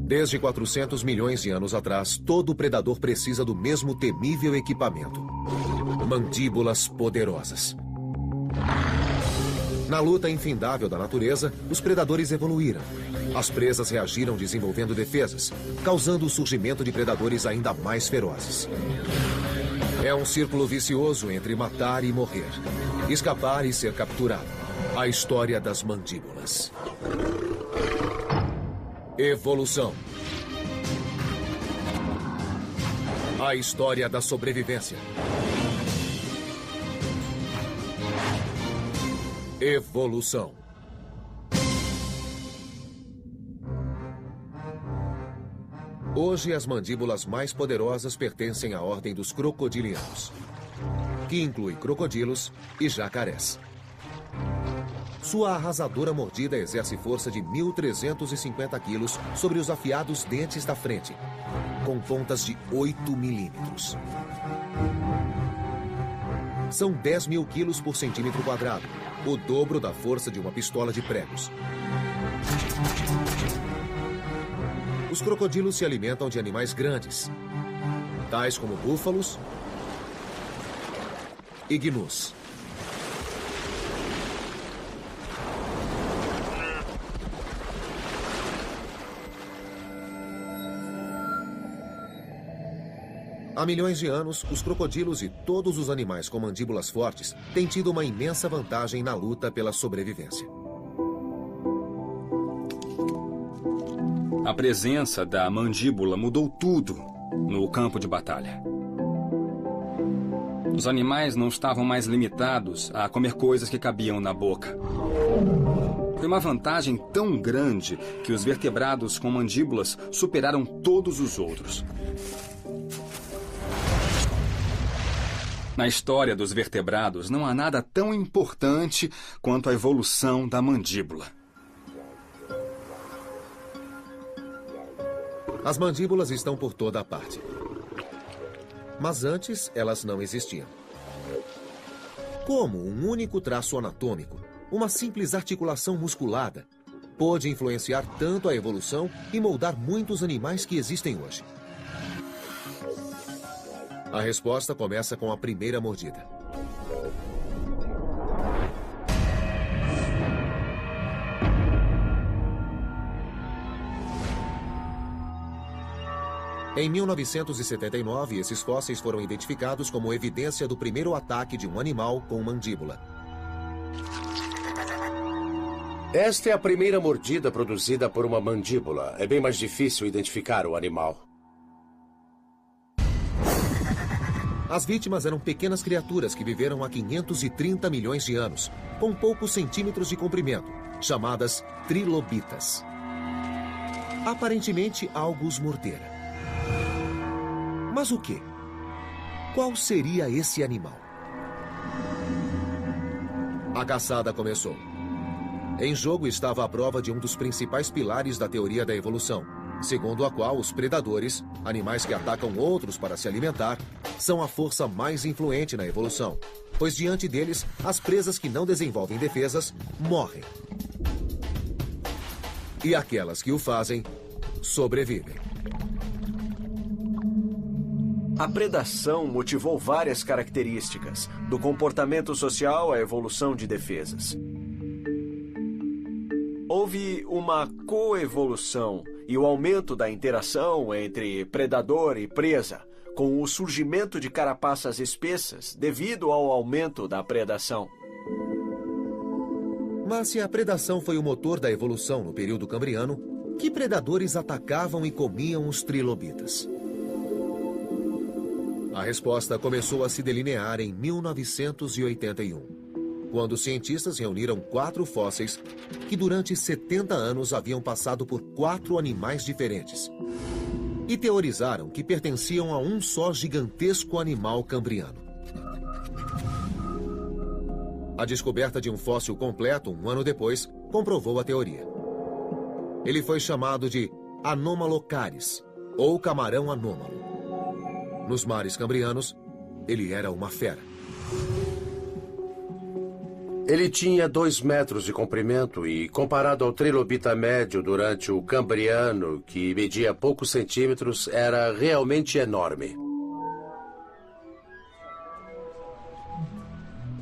Desde 400 milhões de anos atrás, todo predador precisa do mesmo temível equipamento: mandíbulas poderosas. Na luta infindável da natureza, os predadores evoluíram. As presas reagiram desenvolvendo defesas, causando o surgimento de predadores ainda mais ferozes. É um círculo vicioso entre matar e morrer, escapar e ser capturado. A história das mandíbulas. Evolução. A história da sobrevivência. Evolução. Hoje, as mandíbulas mais poderosas pertencem à ordem dos crocodilianos, que inclui crocodilos e jacarés. Sua arrasadora mordida exerce força de 1.350 quilos sobre os afiados dentes da frente, com pontas de 8 milímetros. São 10 mil quilos por centímetro quadrado, o dobro da força de uma pistola de pregos. Os crocodilos se alimentam de animais grandes, tais como búfalos e gnus. Há milhões de anos, os crocodilos e todos os animais com mandíbulas fortes têm tido uma imensa vantagem na luta pela sobrevivência. A presença da mandíbula mudou tudo no campo de batalha. Os animais não estavam mais limitados a comer coisas que cabiam na boca. Foi uma vantagem tão grande que os vertebrados com mandíbulas superaram todos os outros. Na história dos vertebrados, não há nada tão importante quanto a evolução da mandíbula. As mandíbulas estão por toda a parte. Mas antes, elas não existiam. Como um único traço anatômico, uma simples articulação musculada, pôde influenciar tanto a evolução e moldar muitos animais que existem hoje? A resposta começa com a primeira mordida. Em 1979, esses fósseis foram identificados como evidência do primeiro ataque de um animal com mandíbula. Esta é a primeira mordida produzida por uma mandíbula. É bem mais difícil identificar o animal. As vítimas eram pequenas criaturas que viveram há 530 milhões de anos, com poucos centímetros de comprimento, chamadas trilobitas. Aparentemente, algo os mordera. Mas o quê? Qual seria esse animal? A caçada começou. Em jogo estava a prova de um dos principais pilares da teoria da evolução, segundo a qual os predadores, animais que atacam outros para se alimentar, são a força mais influente na evolução, pois diante deles, as presas que não desenvolvem defesas morrem. E aquelas que o fazem, sobrevivem. A predação motivou várias características, do comportamento social à evolução de defesas. Houve uma coevolução e o aumento da interação entre predador e presa, com o surgimento de carapaças espessas devido ao aumento da predação. Mas se a predação foi o motor da evolução no período cambriano, que predadores atacavam e comiam os trilobitas? A resposta começou a se delinear em 1981, quando cientistas reuniram 4 fósseis que durante 70 anos haviam passado por 4 animais diferentes e teorizaram que pertenciam a um só gigantesco animal cambriano. A descoberta de um fóssil completo, um ano depois, comprovou a teoria. Ele foi chamado de Anomalocaris, ou camarão anômalo. Nos mares cambrianos, ele era uma fera. Ele tinha 2 metros de comprimento e, comparado ao trilobita médio durante o Cambriano, que media poucos centímetros, era realmente enorme.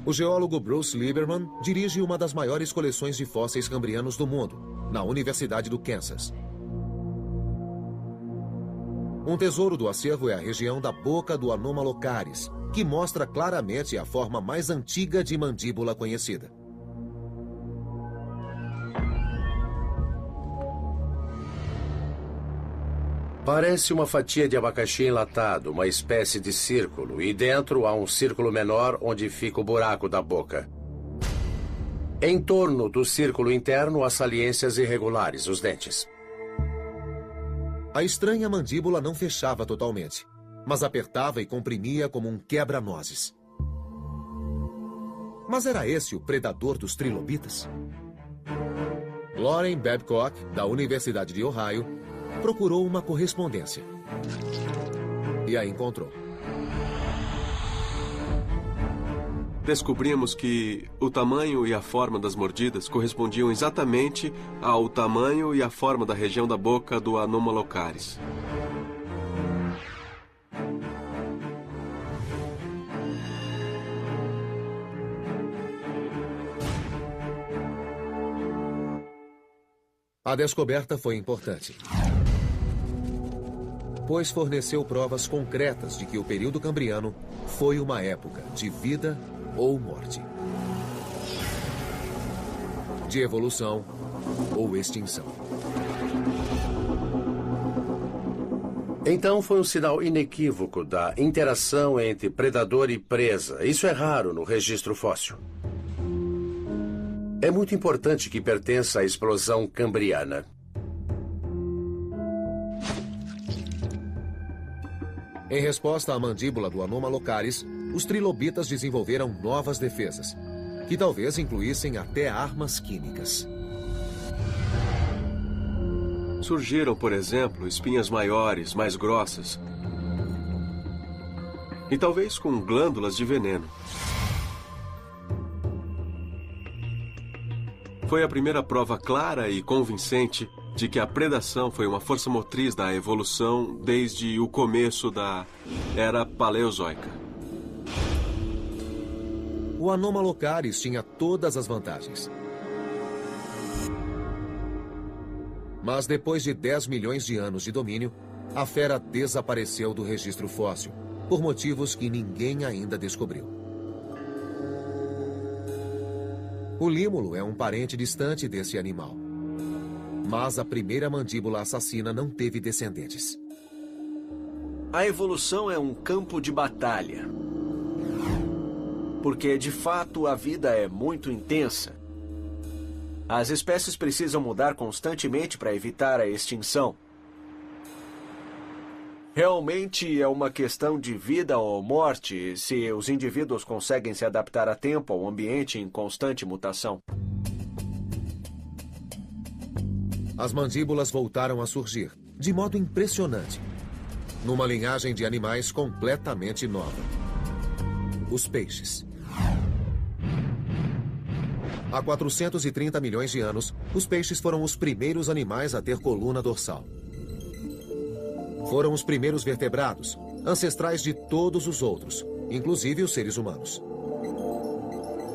O geólogo Bruce Lieberman dirige uma das maiores coleções de fósseis cambrianos do mundo, na Universidade do Kansas. Um tesouro do acervo é a região da boca do Anomalocaris, que mostra claramente a forma mais antiga de mandíbula conhecida. Parece uma fatia de abacaxi enlatado, uma espécie de círculo, e dentro há um círculo menor onde fica o buraco da boca. Em torno do círculo interno há saliências irregulares, os dentes. A estranha mandíbula não fechava totalmente, mas apertava e comprimia como um quebra-nozes. Mas era esse o predador dos trilobitas? Lauren Babcock, da Universidade de Ohio, procurou uma correspondência. E a encontrou. Descobrimos que o tamanho e a forma das mordidas correspondiam exatamente ao tamanho e à forma da região da boca do Anomalocaris. A descoberta foi importante, pois forneceu provas concretas de que o período cambriano foi uma época de vida ou morte, de evolução ou extinção. Então foi um sinal inequívoco da interação entre predador e presa. Isso é raro no registro fóssil. É muito importante que pertença à explosão cambriana. Em resposta à mandíbula do Anomalocaris, os trilobitas desenvolveram novas defesas, que talvez incluíssem até armas químicas. Surgiram, por exemplo, espinhas maiores, mais grossas. E talvez com glândulas de veneno. Foi a primeira prova clara e convincente de que a predação foi uma força motriz da evolução desde o começo da Era Paleozoica. O Anomalocaris tinha todas as vantagens. Mas depois de 10 milhões de anos de domínio, a fera desapareceu do registro fóssil, por motivos que ninguém ainda descobriu. O límulo é um parente distante desse animal. Mas a primeira mandíbula assassina não teve descendentes. A evolução é um campo de batalha. Porque, de fato, a vida é muito intensa. As espécies precisam mudar constantemente para evitar a extinção. Realmente é uma questão de vida ou morte se os indivíduos conseguem se adaptar a tempo ao ambiente em constante mutação. As mandíbulas voltaram a surgir, de modo impressionante, numa linhagem de animais completamente nova. Os peixes. Há 430 milhões de anos, os peixes foram os primeiros animais a ter coluna dorsal. Foram os primeiros vertebrados, ancestrais de todos os outros, inclusive os seres humanos.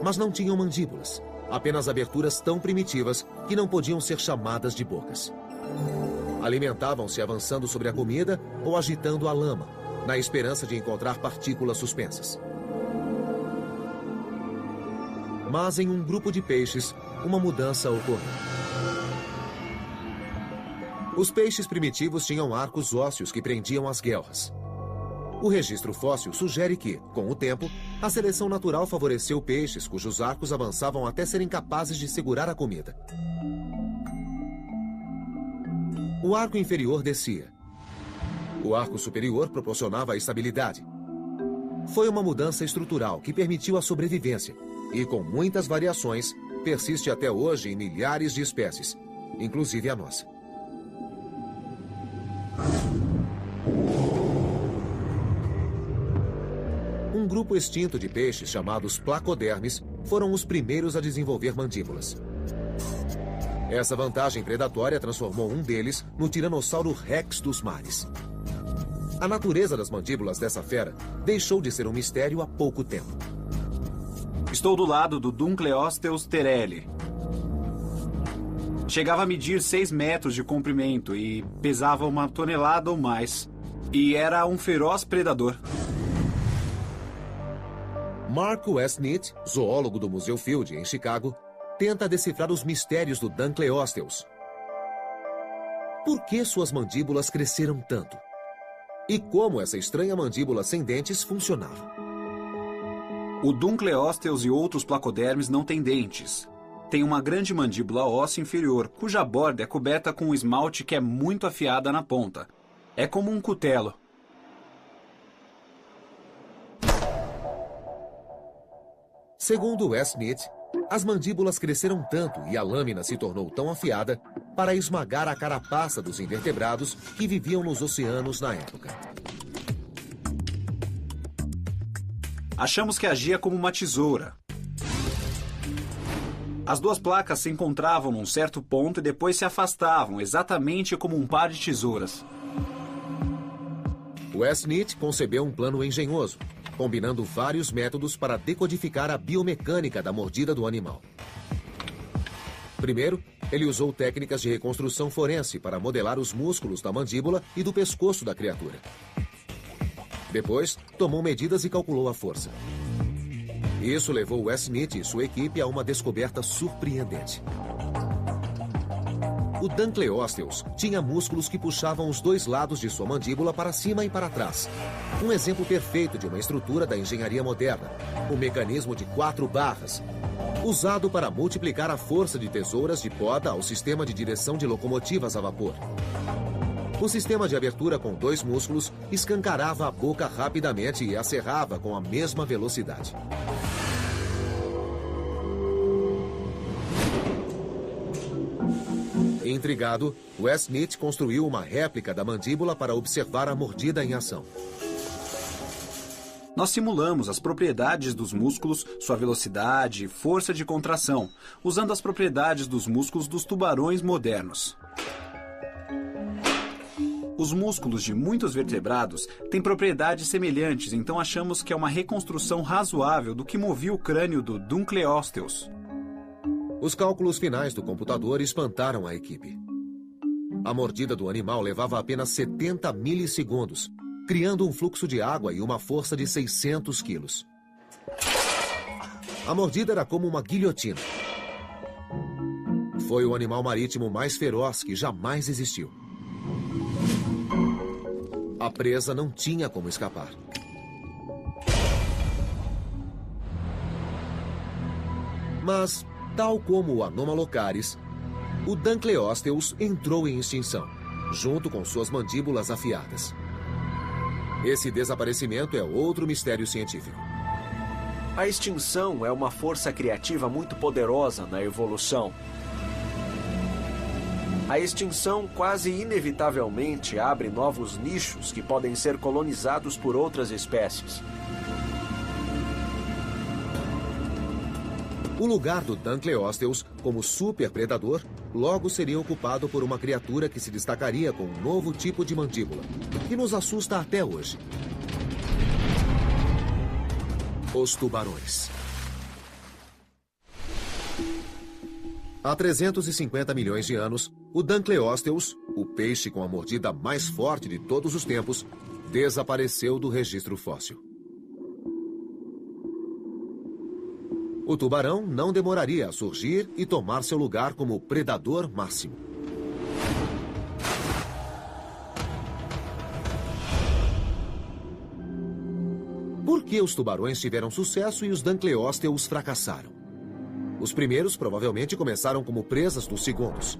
Mas não tinham mandíbulas, apenas aberturas tão primitivas que não podiam ser chamadas de bocas. Alimentavam-se avançando sobre a comida ou agitando a lama, na esperança de encontrar partículas suspensas. Mas em um grupo de peixes, uma mudança ocorreu. Os peixes primitivos tinham arcos ósseos que prendiam as guelras. O registro fóssil sugere que, com o tempo, a seleção natural favoreceu peixes cujos arcos avançavam até serem capazes de segurar a comida. O arco inferior descia. O arco superior proporcionava a estabilidade. Foi uma mudança estrutural que permitiu a sobrevivência e, com muitas variações, persiste até hoje em milhares de espécies, inclusive a nossa. Um grupo extinto de peixes chamados placodermes foram os primeiros a desenvolver mandíbulas. Essa vantagem predatória transformou um deles no Tiranossauro Rex dos mares. A natureza das mandíbulas dessa fera deixou de ser um mistério há pouco tempo. Estou do lado do Dunkleosteus terele. Chegava a medir 6 metros de comprimento e pesava 1 tonelada ou mais. E era um feroz predador. Mark Westnitz, zoólogo do Museu Field, em Chicago, tenta decifrar os mistérios do Dunkleosteus. Por que suas mandíbulas cresceram tanto? E como essa estranha mandíbula sem dentes funcionava? O Dunkleosteus e outros placodermes não têm dentes. Tem uma grande mandíbula óssea inferior, cuja borda é coberta com um esmalte que é muito afiada na ponta. É como um cutelo. Segundo Westnitz, as mandíbulas cresceram tanto e a lâmina se tornou tão afiada para esmagar a carapaça dos invertebrados que viviam nos oceanos na época. Achamos que agia como uma tesoura. As duas placas se encontravam num certo ponto e depois se afastavam, exatamente como um par de tesouras. Westnitz concebeu um plano engenhoso, combinando vários métodos para decodificar a biomecânica da mordida do animal. Primeiro, ele usou técnicas de reconstrução forense para modelar os músculos da mandíbula e do pescoço da criatura. Depois, tomou medidas e calculou a força. Isso levou Westnitz e sua equipe a uma descoberta surpreendente. O Dunkleosteus tinha músculos que puxavam os dois lados de sua mandíbula para cima e para trás. Um exemplo perfeito de uma estrutura da engenharia moderna, o mecanismo de 4 barras, usado para multiplicar a força de tesouras de poda ao sistema de direção de locomotivas a vapor. O sistema de abertura com 2 músculos escancarava a boca rapidamente e a cerrava com a mesma velocidade. Intrigado, Westnitz construiu uma réplica da mandíbula para observar a mordida em ação. Nós simulamos as propriedades dos músculos, sua velocidade e força de contração, usando as propriedades dos músculos dos tubarões modernos. Os músculos de muitos vertebrados têm propriedades semelhantes, então achamos que é uma reconstrução razoável do que movia o crânio do Dunkleosteus. Os cálculos finais do computador espantaram a equipe. A mordida do animal levava apenas 70 milissegundos, criando um fluxo de água e uma força de 600 quilos. A mordida era como uma guilhotina. Foi o animal marítimo mais feroz que jamais existiu. A presa não tinha como escapar. Mas, tal como o Anomalocaris, o Dunkleosteus entrou em extinção, junto com suas mandíbulas afiadas. Esse desaparecimento é outro mistério científico. A extinção é uma força criativa muito poderosa na evolução. A extinção quase inevitavelmente abre novos nichos que podem ser colonizados por outras espécies. O lugar do Dunkleosteus como superpredador logo seria ocupado por uma criatura que se destacaria com um novo tipo de mandíbula, que nos assusta até hoje. Os tubarões. Há 350 milhões de anos, o Dunkleosteus, o peixe com a mordida mais forte de todos os tempos, desapareceu do registro fóssil. O tubarão não demoraria a surgir e tomar seu lugar como predador máximo. Por que os tubarões tiveram sucesso e os Dunkleosteus fracassaram? Os primeiros provavelmente começaram como presas dos segundos.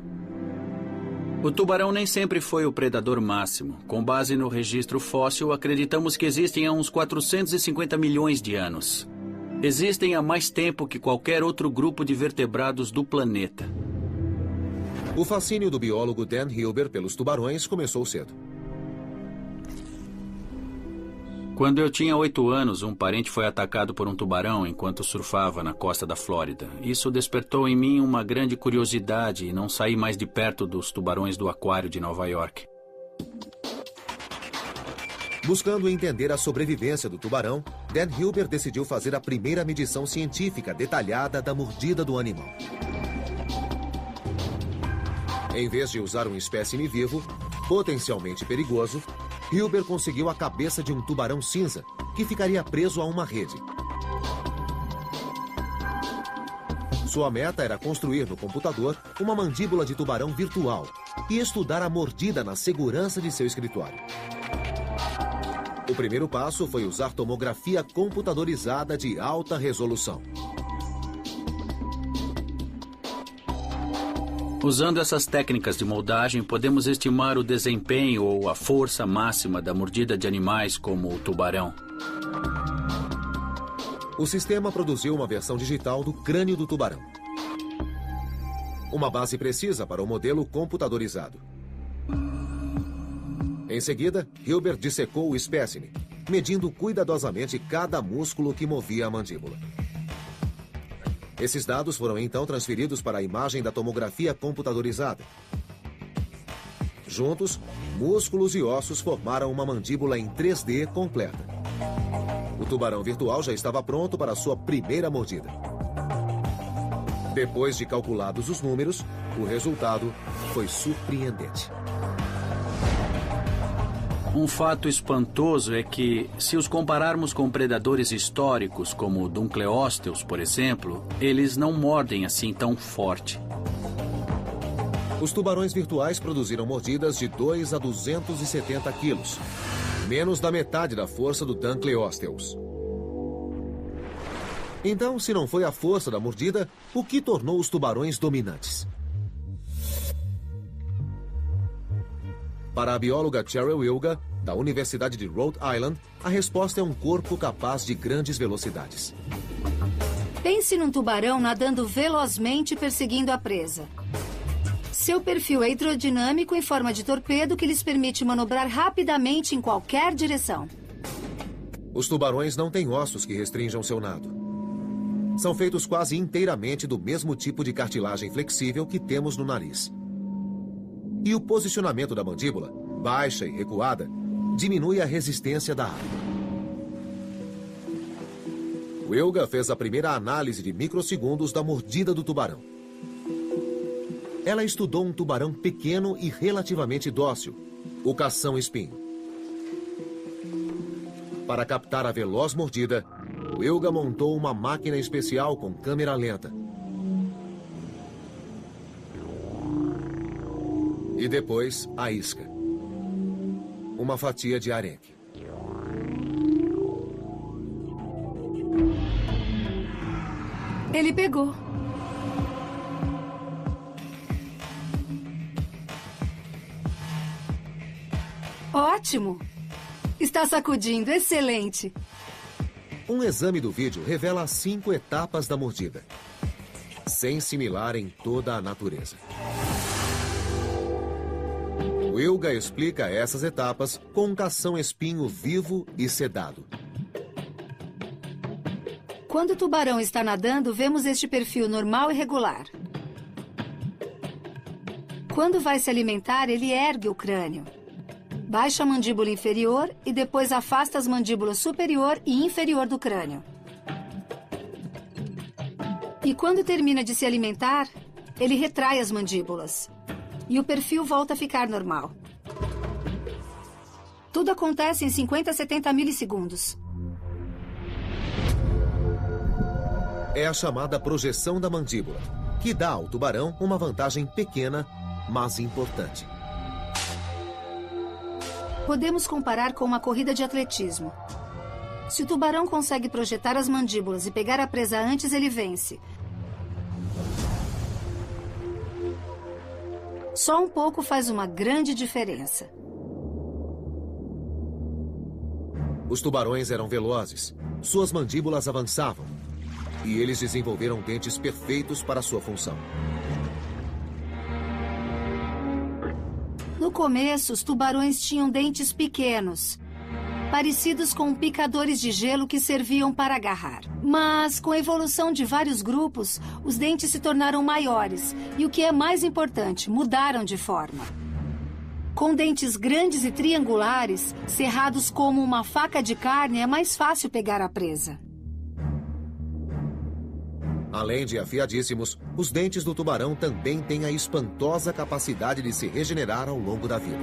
O tubarão nem sempre foi o predador máximo. Com base no registro fóssil, acreditamos que existem há uns 450 milhões de anos. Existem há mais tempo que qualquer outro grupo de vertebrados do planeta. O fascínio do biólogo Dan Hilber pelos tubarões começou cedo. Quando eu tinha 8 anos, um parente foi atacado por um tubarão enquanto surfava na costa da Flórida. Isso despertou em mim uma grande curiosidade e não saí mais de perto dos tubarões do aquário de Nova York. Buscando entender a sobrevivência do tubarão, Dan Hilber decidiu fazer a primeira medição científica detalhada da mordida do animal. Em vez de usar um espécime vivo, potencialmente perigoso, Hilber conseguiu a cabeça de um tubarão cinza, que ficaria preso a uma rede. Sua meta era construir no computador uma mandíbula de tubarão virtual e estudar a mordida na segurança de seu escritório. O primeiro passo foi usar tomografia computadorizada de alta resolução. Usando essas técnicas de moldagem, podemos estimar o desempenho ou a força máxima da mordida de animais como o tubarão. O sistema produziu uma versão digital do crânio do tubarão. Uma base precisa para o modelo computadorizado. Em seguida, Hilber dissecou o espécime, medindo cuidadosamente cada músculo que movia a mandíbula. Esses dados foram então transferidos para a imagem da tomografia computadorizada. Juntos, músculos e ossos formaram uma mandíbula em 3D completa. O tubarão virtual já estava pronto para sua primeira mordida. Depois de calculados os números, o resultado foi surpreendente. Um fato espantoso é que, se os compararmos com predadores históricos, como o Dunkleosteus, por exemplo, eles não mordem assim tão forte. Os tubarões virtuais produziram mordidas de 2 a 270 quilos, menos da metade da força do Dunkleosteus. Então, se não foi a força da mordida, o que tornou os tubarões dominantes? Para a bióloga Cheryl Wilga, da Universidade de Rhode Island, a resposta é um corpo capaz de grandes velocidades. Pense num tubarão nadando velozmente perseguindo a presa. Seu perfil é hidrodinâmico em forma de torpedo que lhes permite manobrar rapidamente em qualquer direção. Os tubarões não têm ossos que restringam seu nado. São feitos quase inteiramente do mesmo tipo de cartilagem flexível que temos no nariz. E o posicionamento da mandíbula, baixa e recuada, diminui a resistência da água. Wilga fez a primeira análise de microsegundos da mordida do tubarão. Ela estudou um tubarão pequeno e relativamente dócil, o cação-espinho. Para captar a veloz mordida, Wilga montou uma máquina especial com câmera lenta. E depois, a isca. Uma fatia de arenque. Ele pegou. Ótimo! Está sacudindo, excelente! Um exame do vídeo revela as 5 etapas da mordida, sem similar em toda a natureza. Wilga explica essas etapas com um cação-espinho vivo e sedado. Quando o tubarão está nadando, vemos este perfil normal e regular. Quando vai se alimentar, ele ergue o crânio. Baixa a mandíbula inferior e depois afasta as mandíbulas superior e inferior do crânio. E quando termina de se alimentar, ele retrai as mandíbulas. E o perfil volta a ficar normal. Tudo acontece em 50 a 70 milissegundos. É a chamada projeção da mandíbula, que dá ao tubarão uma vantagem pequena, mas importante. Podemos comparar com uma corrida de atletismo. Se o tubarão consegue projetar as mandíbulas e pegar a presa antes, ele vence. Só um pouco faz uma grande diferença. Os tubarões eram velozes, suas mandíbulas avançavam, e eles desenvolveram dentes perfeitos para sua função. No começo, os tubarões tinham dentes pequenos. parecidos com picadores de gelo que serviam para agarrar. Mas, com a evolução de vários grupos, os dentes se tornaram maiores e, o que é mais importante, mudaram de forma. Com dentes grandes e triangulares, serrados como uma faca de carne, é mais fácil pegar a presa. Além de afiadíssimos, os dentes do tubarão também têm a espantosa capacidade de se regenerar ao longo da vida.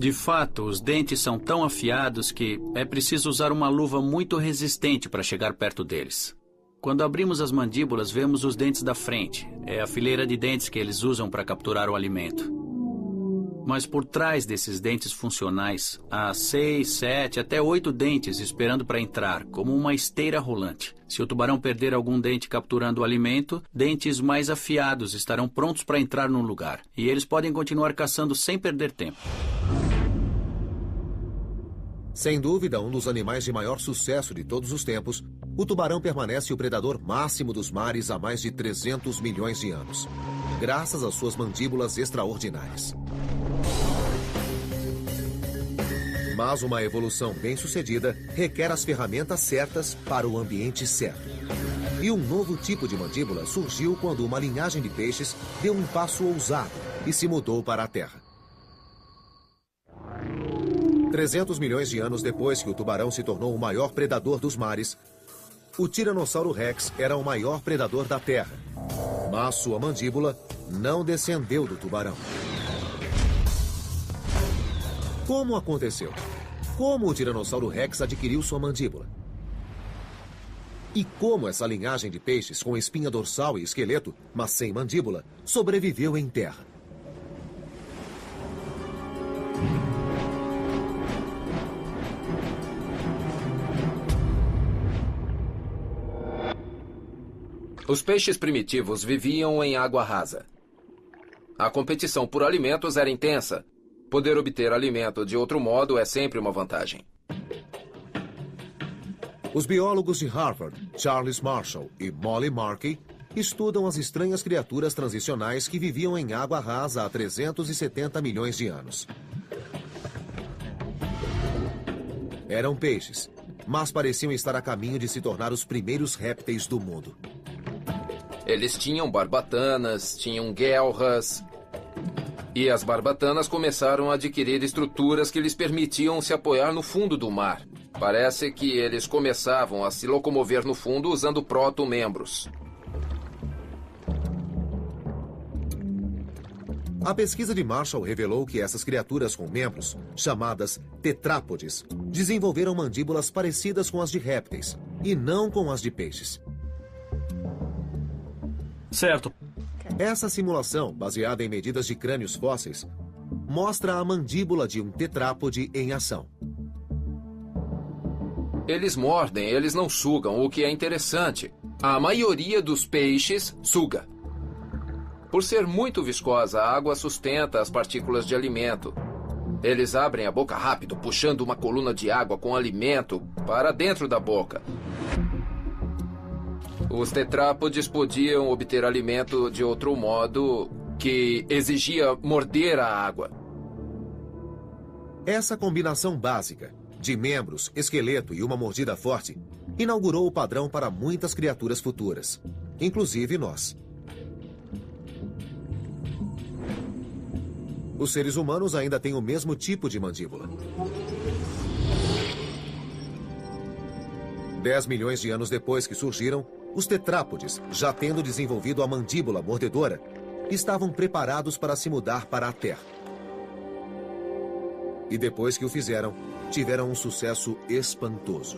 De fato, os dentes são tão afiados que é preciso usar uma luva muito resistente para chegar perto deles. Quando abrimos as mandíbulas, vemos os dentes da frente. É a fileira de dentes que eles usam para capturar o alimento. Mas por trás desses dentes funcionais, há 6, 7, até 8 dentes esperando para entrar, como uma esteira rolante. Se o tubarão perder algum dente capturando o alimento, dentes mais afiados estarão prontos para entrar no lugar. E eles podem continuar caçando sem perder tempo. Sem dúvida, um dos animais de maior sucesso de todos os tempos, o tubarão permanece o predador máximo dos mares há mais de 300 milhões de anos, graças às suas mandíbulas extraordinárias. Mas uma evolução bem-sucedida requer as ferramentas certas para o ambiente certo. E um novo tipo de mandíbula surgiu quando uma linhagem de peixes deu um passo ousado e se mudou para a Terra. 300 milhões de anos depois que o tubarão se tornou o maior predador dos mares, o Tiranossauro Rex era o maior predador da Terra. Mas sua mandíbula não descendeu do tubarão. Como aconteceu? Como o Tiranossauro Rex adquiriu sua mandíbula? E como essa linhagem de peixes com espinha dorsal e esqueleto, mas sem mandíbula, sobreviveu em terra? Os peixes primitivos viviam em água rasa. A competição por alimentos era intensa. Poder obter alimento de outro modo é sempre uma vantagem. Os biólogos de Harvard, Charles Marshall e Molly Markey, estudam as estranhas criaturas transicionais que viviam em água rasa há 370 milhões de anos. Eram peixes, mas pareciam estar a caminho de se tornar os primeiros répteis do mundo. Eles tinham barbatanas, tinham guelras. E as barbatanas começaram a adquirir estruturas que lhes permitiam se apoiar no fundo do mar. Parece que eles começavam a se locomover no fundo usando proto-membros. A pesquisa de Marshall revelou que essas criaturas com membros, chamadas tetrápodes, desenvolveram mandíbulas parecidas com as de répteis, e não com as de peixes. Certo. Essa simulação, baseada em medidas de crânios fósseis, mostra a mandíbula de um tetrápode em ação. Eles mordem, eles não sugam, o que é interessante. A maioria dos peixes suga. Por ser muito viscosa, a água sustenta as partículas de alimento. Eles abrem a boca rápido, puxando uma coluna de água com alimento para dentro da boca. Os tetrápodes podiam obter alimento de outro modo que exigia morder a água. Essa combinação básica de membros, esqueleto e uma mordida forte inaugurou o padrão para muitas criaturas futuras, inclusive nós. Os seres humanos ainda têm o mesmo tipo de mandíbula. 10 milhões de anos depois que surgiram, os tetrápodes, já tendo desenvolvido a mandíbula mordedora, estavam preparados para se mudar para a Terra. E depois que o fizeram, tiveram um sucesso espantoso.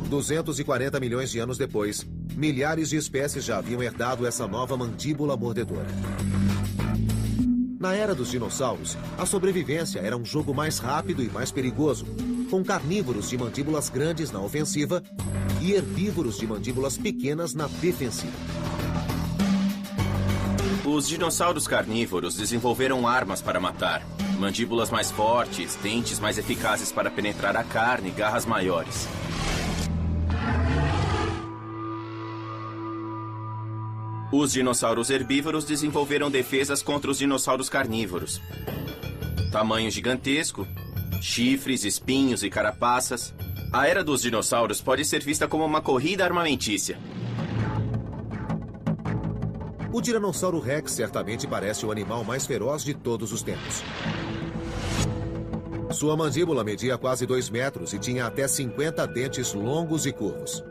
240 milhões de anos depois, milhares de espécies já haviam herdado essa nova mandíbula mordedora. Na era dos dinossauros, a sobrevivência era um jogo mais rápido e mais perigoso, com carnívoros de mandíbulas grandes na ofensiva e herbívoros de mandíbulas pequenas na defensiva. Os dinossauros carnívoros desenvolveram armas para matar. Mandíbulas mais fortes, dentes mais eficazes para penetrar a carne e garras maiores. Os dinossauros herbívoros desenvolveram defesas contra os dinossauros carnívoros. Tamanho gigantesco, chifres, espinhos e carapaças. A era dos dinossauros pode ser vista como uma corrida armamentícia. O Tiranossauro Rex certamente parece o animal mais feroz de todos os tempos. Sua mandíbula media quase 2 metros e tinha até 50 dentes longos e curvos.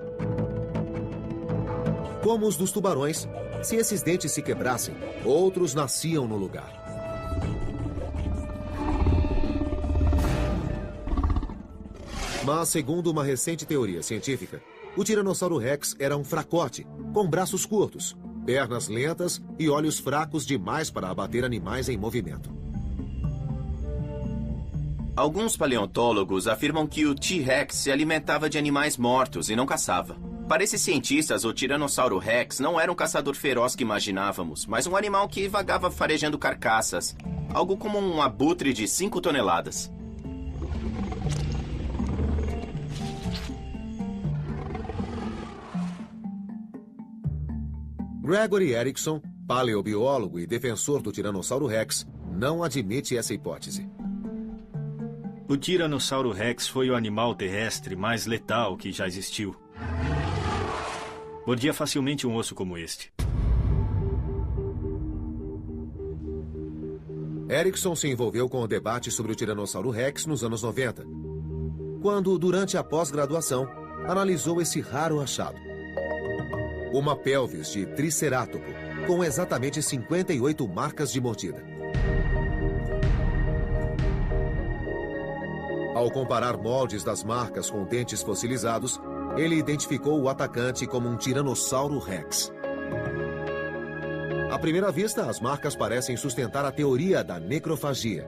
Como os dos tubarões, se esses dentes se quebrassem, outros nasciam no lugar. Mas, segundo uma recente teoria científica, o Tiranossauro Rex era um fracote, com braços curtos, pernas lentas e olhos fracos demais para abater animais em movimento. Alguns paleontólogos afirmam que o T-Rex se alimentava de animais mortos e não caçava. Para esses cientistas, o Tiranossauro Rex não era um caçador feroz que imaginávamos, mas um animal que vagava farejando carcaças. Algo como um abutre de 5 toneladas. Gregory Erickson, paleobiólogo e defensor do Tiranossauro Rex, não admite essa hipótese. O Tiranossauro Rex foi o animal terrestre mais letal que já existiu. Mordia facilmente um osso como este. Erickson se envolveu com o debate sobre o Tiranossauro Rex nos anos 90, quando, durante a pós-graduação, analisou esse raro achado. Uma pelvis de tricerátopo, com exatamente 58 marcas de mordida. Ao comparar moldes das marcas com dentes fossilizados, ele identificou o atacante como um Tiranossauro Rex. À primeira vista, as marcas parecem sustentar a teoria da necrofagia.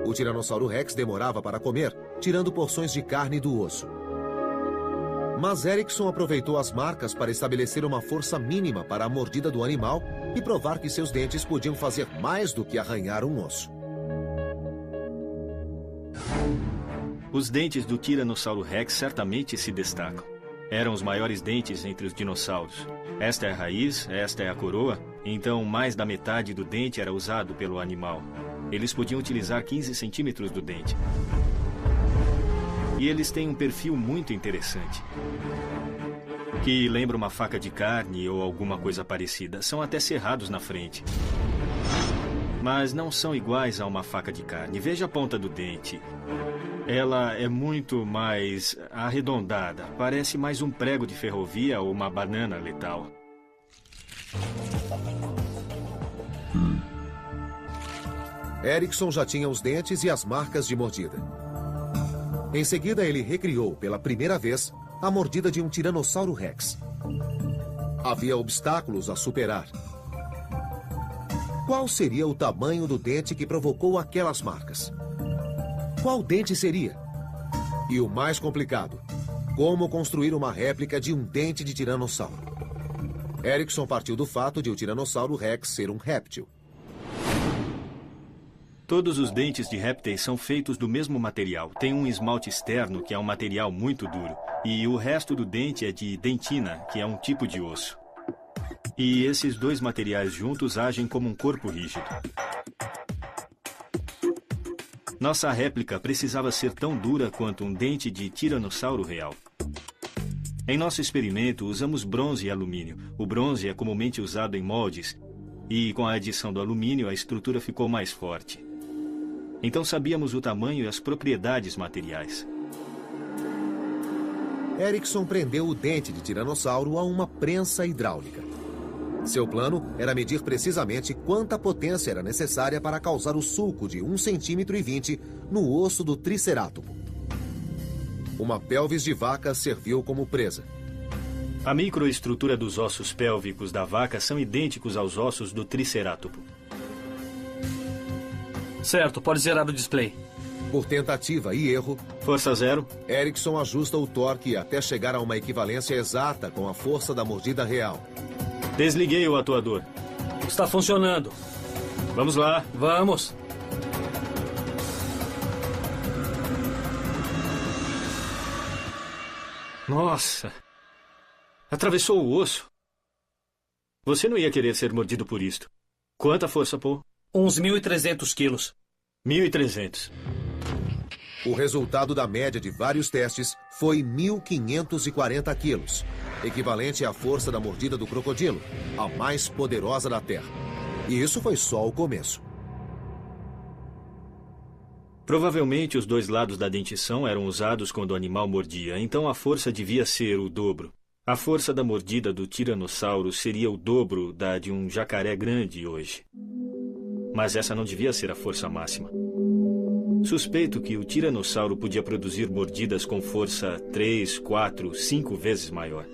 O Tiranossauro Rex demorava para comer, tirando porções de carne do osso. Mas Erickson aproveitou as marcas para estabelecer uma força mínima para a mordida do animal e provar que seus dentes podiam fazer mais do que arranhar um osso. Os dentes do Tiranossauro Rex certamente se destacam. Eram os maiores dentes entre os dinossauros. Esta é a raiz, esta é a coroa, então mais da metade do dente era usado pelo animal. Eles podiam utilizar 15 centímetros do dente. E eles têm um perfil muito interessante, que lembra uma faca de carne ou alguma coisa parecida. São até cerrados na frente. Mas não são iguais a uma faca de carne. Veja a ponta do dente. Ela é muito mais arredondada. Parece mais um prego de ferrovia ou uma banana letal. Erickson já tinha os dentes e as marcas de mordida. Em seguida, ele recriou, pela primeira vez, a mordida de um Tiranossauro Rex. Havia obstáculos a superar. Qual seria o tamanho do dente que provocou aquelas marcas? Qual dente seria? E o mais complicado, como construir uma réplica de um dente de tiranossauro? Erickson partiu do fato de o Tiranossauro Rex ser um réptil. Todos os dentes de répteis são feitos do mesmo material. Tem um esmalte externo, que é um material muito duro. E o resto do dente é de dentina, que é um tipo de osso. E esses dois materiais juntos agem como um corpo rígido. Nossa réplica precisava ser tão dura quanto um dente de tiranossauro real. Em nosso experimento, usamos bronze e alumínio. O bronze é comumente usado em moldes, e com a adição do alumínio, a estrutura ficou mais forte. Então sabíamos o tamanho e as propriedades materiais. Erickson prendeu o dente de tiranossauro a uma prensa hidráulica. Seu plano era medir precisamente quanta potência era necessária para causar o sulco de 1,20 cm no osso do tricerátopo. Uma pelvis de vaca serviu como presa. A microestrutura dos ossos pélvicos da vaca são idênticos aos ossos do tricerátopo. Certo, pode zerar o display. Por tentativa e erro, força 0. Erickson ajusta o torque até chegar a uma equivalência exata com a força da mordida real. Desliguei o atuador. Está funcionando. Vamos lá. Vamos. Nossa. Atravessou o osso. Você não ia querer ser mordido por isto. Quanta força, Paul? Uns 1.300 quilos. 1.300. O resultado da média de vários testes foi 1.540 quilos, equivalente à força da mordida do crocodilo, a mais poderosa da Terra. E isso foi só o começo. Provavelmente os dois lados da dentição eram usados quando o animal mordia, então a força devia ser o dobro. A força da mordida do tiranossauro seria o dobro da de um jacaré grande hoje. Mas essa não devia ser a força máxima. Suspeito que o tiranossauro podia produzir mordidas com força 3, 4, 5 vezes maior.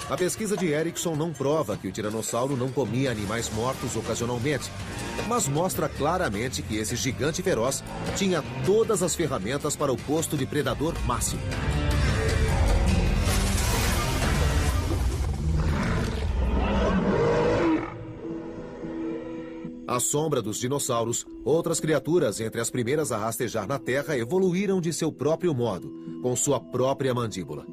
A pesquisa de Erickson não prova que o tiranossauro não comia animais mortos ocasionalmente, mas mostra claramente que esse gigante feroz tinha todas as ferramentas para o posto de predador máximo. À sombra dos dinossauros, outras criaturas entre as primeiras a rastejar na Terra evoluíram de seu próprio modo, com sua própria mandíbula.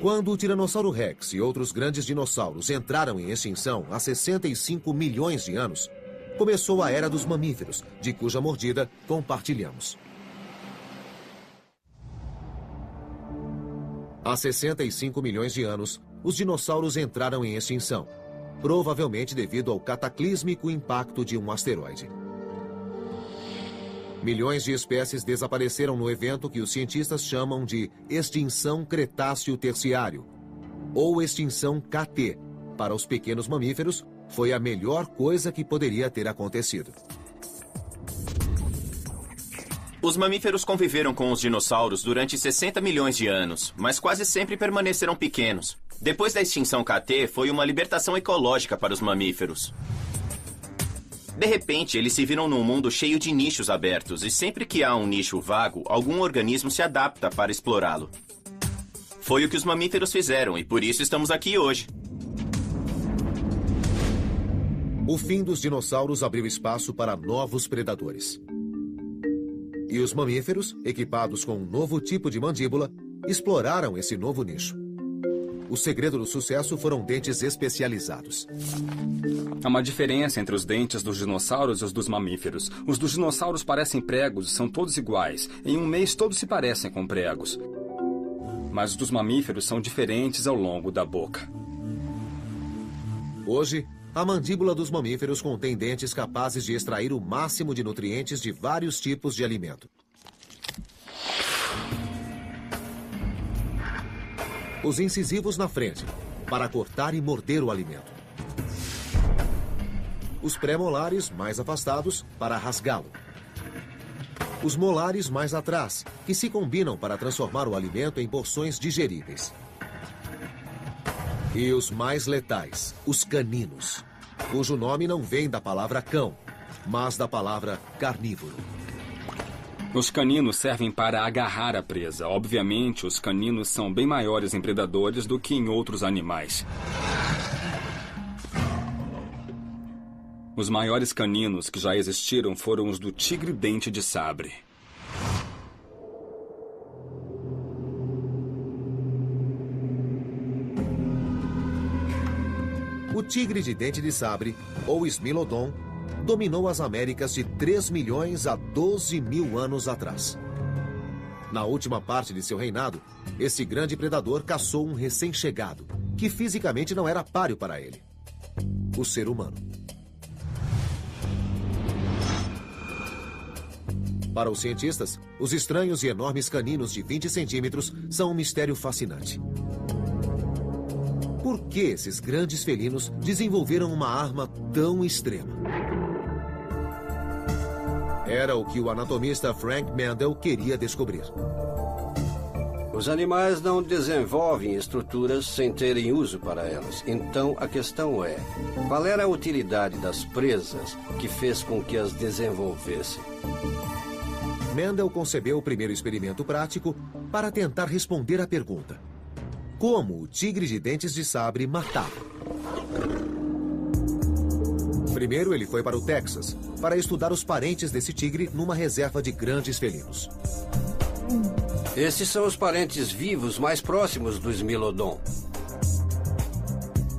Quando o Tiranossauro Rex e outros grandes dinossauros entraram em extinção há 65 milhões de anos, começou a era dos mamíferos, de cuja mordida compartilhamos. Há 65 milhões de anos, os dinossauros entraram em extinção, provavelmente devido ao cataclísmico impacto de um asteroide. Milhões de espécies desapareceram no evento que os cientistas chamam de extinção Cretáceo-Terciário, ou extinção KT. Para os pequenos mamíferos, foi a melhor coisa que poderia ter acontecido. Os mamíferos conviveram com os dinossauros durante 60 milhões de anos, mas quase sempre permaneceram pequenos. Depois da extinção KT, foi uma libertação ecológica para os mamíferos. De repente, eles se viram num mundo cheio de nichos abertos, e sempre que há um nicho vago, algum organismo se adapta para explorá-lo. Foi o que os mamíferos fizeram, e por isso estamos aqui hoje. O fim dos dinossauros abriu espaço para novos predadores. E os mamíferos, equipados com um novo tipo de mandíbula, exploraram esse novo nicho. O segredo do sucesso foram dentes especializados. Há uma diferença entre os dentes dos dinossauros e os dos mamíferos. Os dos dinossauros parecem pregos e são todos iguais. Em um mês, todos se parecem com pregos. Mas os dos mamíferos são diferentes ao longo da boca. Hoje, a mandíbula dos mamíferos contém dentes capazes de extrair o máximo de nutrientes de vários tipos de alimento. Os incisivos na frente, para cortar e morder o alimento. Os pré-molares mais afastados, para rasgá-lo. Os molares mais atrás, que se combinam para transformar o alimento em porções digeríveis. E os mais letais, os caninos, cujo nome não vem da palavra cão, mas da palavra carnívoro. Os caninos servem para agarrar a presa. Obviamente, os caninos são bem maiores em predadores do que em outros animais. Os maiores caninos que já existiram foram os do tigre-dente de sabre. O tigre de dente de sabre, ou Smilodon, dominou as Américas de 3 milhões a 12 mil anos atrás. Na última parte de seu reinado, esse grande predador caçou um recém-chegado, que fisicamente não era páreo para ele: o ser humano. Para os cientistas, os estranhos e enormes caninos de 20 centímetros são um mistério fascinante. Por que esses grandes felinos desenvolveram uma arma tão extrema? Era o que o anatomista Frank Mendel queria descobrir. Os animais não desenvolvem estruturas sem terem uso para elas. Então, a questão é, qual era a utilidade das presas que fez com que as desenvolvessem? Mendel concebeu o primeiro experimento prático para tentar responder à pergunta: como o tigre de dentes de sabre matava? Primeiro, ele foi para o Texas para estudar os parentes desse tigre numa reserva de grandes felinos. Esses são os parentes vivos mais próximos do Smilodon.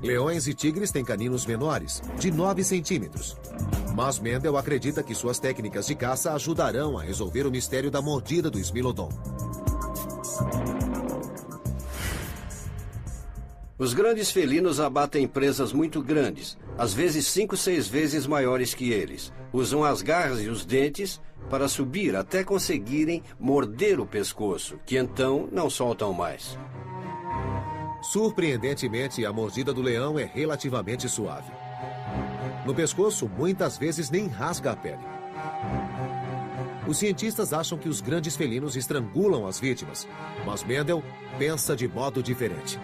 Leões e tigres têm caninos menores, de 9 centímetros. Mas Mendel acredita que suas técnicas de caça ajudarão a resolver o mistério da mordida do Smilodon. Os grandes felinos abatem presas muito grandes, às vezes 5, 6 vezes maiores que eles. Usam as garras e os dentes para subir até conseguirem morder o pescoço, que então não soltam mais. Surpreendentemente, a mordida do leão é relativamente suave. No pescoço, muitas vezes nem rasga a pele. Os cientistas acham que os grandes felinos estrangulam as vítimas, mas Mendel pensa de modo diferente.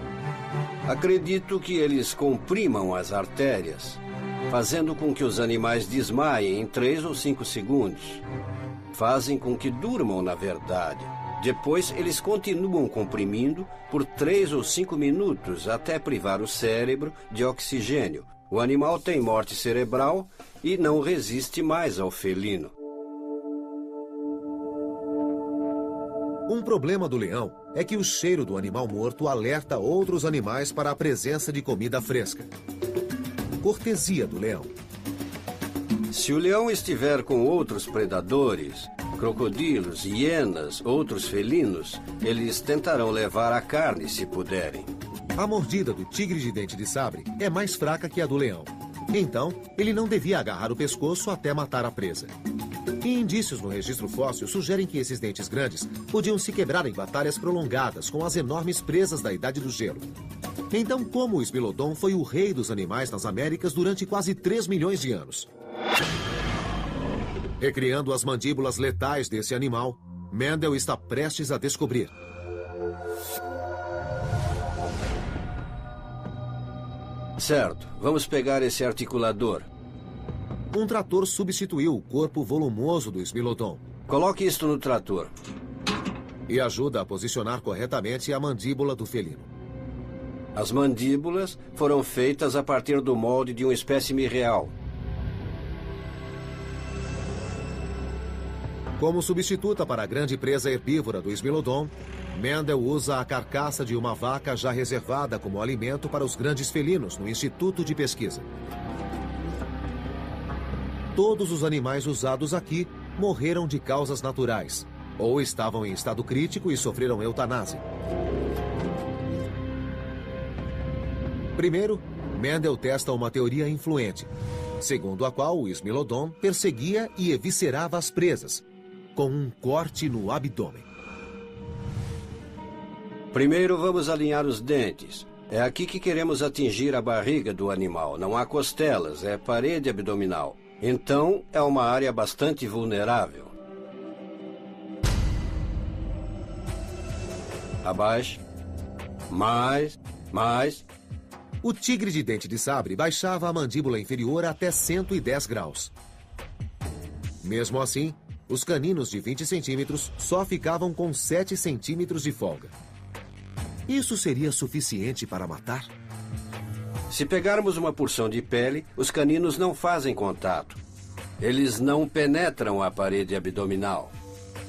Acredito que eles comprimam as artérias, fazendo com que os animais desmaiem em 3 ou 5 segundos. Fazem com que durmam, na verdade. Depois, eles continuam comprimindo por 3 ou 5 minutos até privar o cérebro de oxigênio. O animal tem morte cerebral e não resiste mais ao felino. Um problema do leão é que o cheiro do animal morto alerta outros animais para a presença de comida fresca. Cortesia do leão. Se o leão estiver com outros predadores, crocodilos, hienas, outros felinos, eles tentarão levar a carne se puderem. A mordida do tigre de dente de sabre é mais fraca que a do leão. Então, ele não devia agarrar o pescoço até matar a presa. E indícios no registro fóssil sugerem que esses dentes grandes podiam se quebrar em batalhas prolongadas com as enormes presas da Idade do Gelo. Então, como o Smilodon foi o rei dos animais nas Américas durante quase 3 milhões de anos? Recriando as mandíbulas letais desse animal, Mendel está prestes a descobrir. Certo, vamos pegar esse articulador. Um trator substituiu o corpo volumoso do Smilodon. Coloque isto no trator. E ajuda a posicionar corretamente a mandíbula do felino. As mandíbulas foram feitas a partir do molde de um espécime real. Como substituta para a grande presa herbívora do Smilodon, Mendel usa a carcaça de uma vaca já reservada como alimento para os grandes felinos no Instituto de Pesquisa. Todos os animais usados aqui morreram de causas naturais, ou estavam em estado crítico e sofreram eutanásia. Primeiro, Mendel testa uma teoria influente, segundo a qual o Smilodon perseguia e eviscerava as presas, com um corte no abdômen. Primeiro vamos alinhar os dentes. É aqui que queremos atingir a barriga do animal. Não há costelas, é parede abdominal. Então, é uma área bastante vulnerável. Abaixe. Mais. O tigre de dente de sabre baixava a mandíbula inferior até 110 graus. Mesmo assim, os caninos de 20 centímetros só ficavam com 7 centímetros de folga. Isso seria suficiente para matar? Se pegarmos uma porção de pele, os caninos não fazem contato. Eles não penetram a parede abdominal.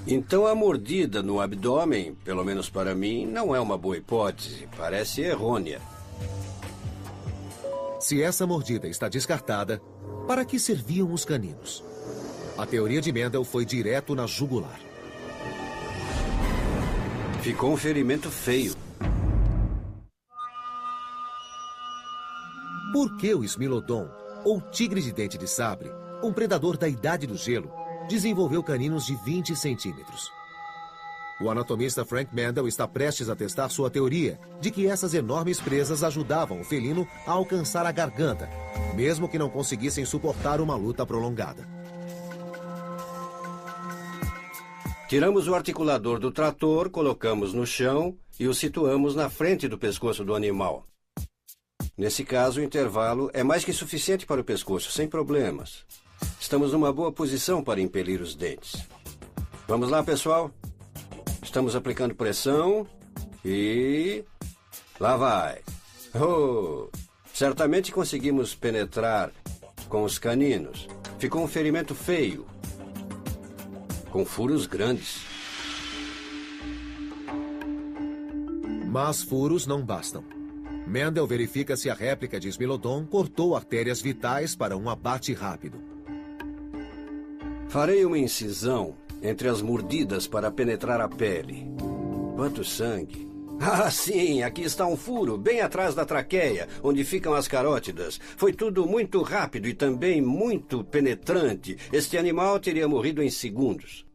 Então a mordida no abdômen, pelo menos para mim, não é uma boa hipótese. Parece errônea. Se essa mordida está descartada, para que serviam os caninos? A teoria de Mendel foi direto na jugular. Ficou um ferimento feio. Por que o Smilodon, ou tigre de dente de sabre, um predador da Idade do Gelo, desenvolveu caninos de 20 centímetros? O anatomista Frank Mendel está prestes a testar sua teoria de que essas enormes presas ajudavam o felino a alcançar a garganta, mesmo que não conseguissem suportar uma luta prolongada. Tiramos o articulador do trator, colocamos no chão e o situamos na frente do pescoço do animal. Nesse caso, o intervalo é mais que suficiente para o pescoço, sem problemas. Estamos numa boa posição para impelir os dentes. Vamos lá, pessoal? Estamos aplicando pressão e... lá vai. Oh! Certamente conseguimos penetrar com os caninos. Ficou um ferimento feio, com furos grandes. Mas furos não bastam. Mendel verifica se a réplica de Smilodon cortou artérias vitais para um abate rápido. Farei uma incisão entre as mordidas para penetrar a pele. Quanto sangue! Ah, sim, aqui está um furo, bem atrás da traqueia, onde ficam as carótidas. Foi tudo muito rápido e também muito penetrante. Este animal teria morrido em segundos.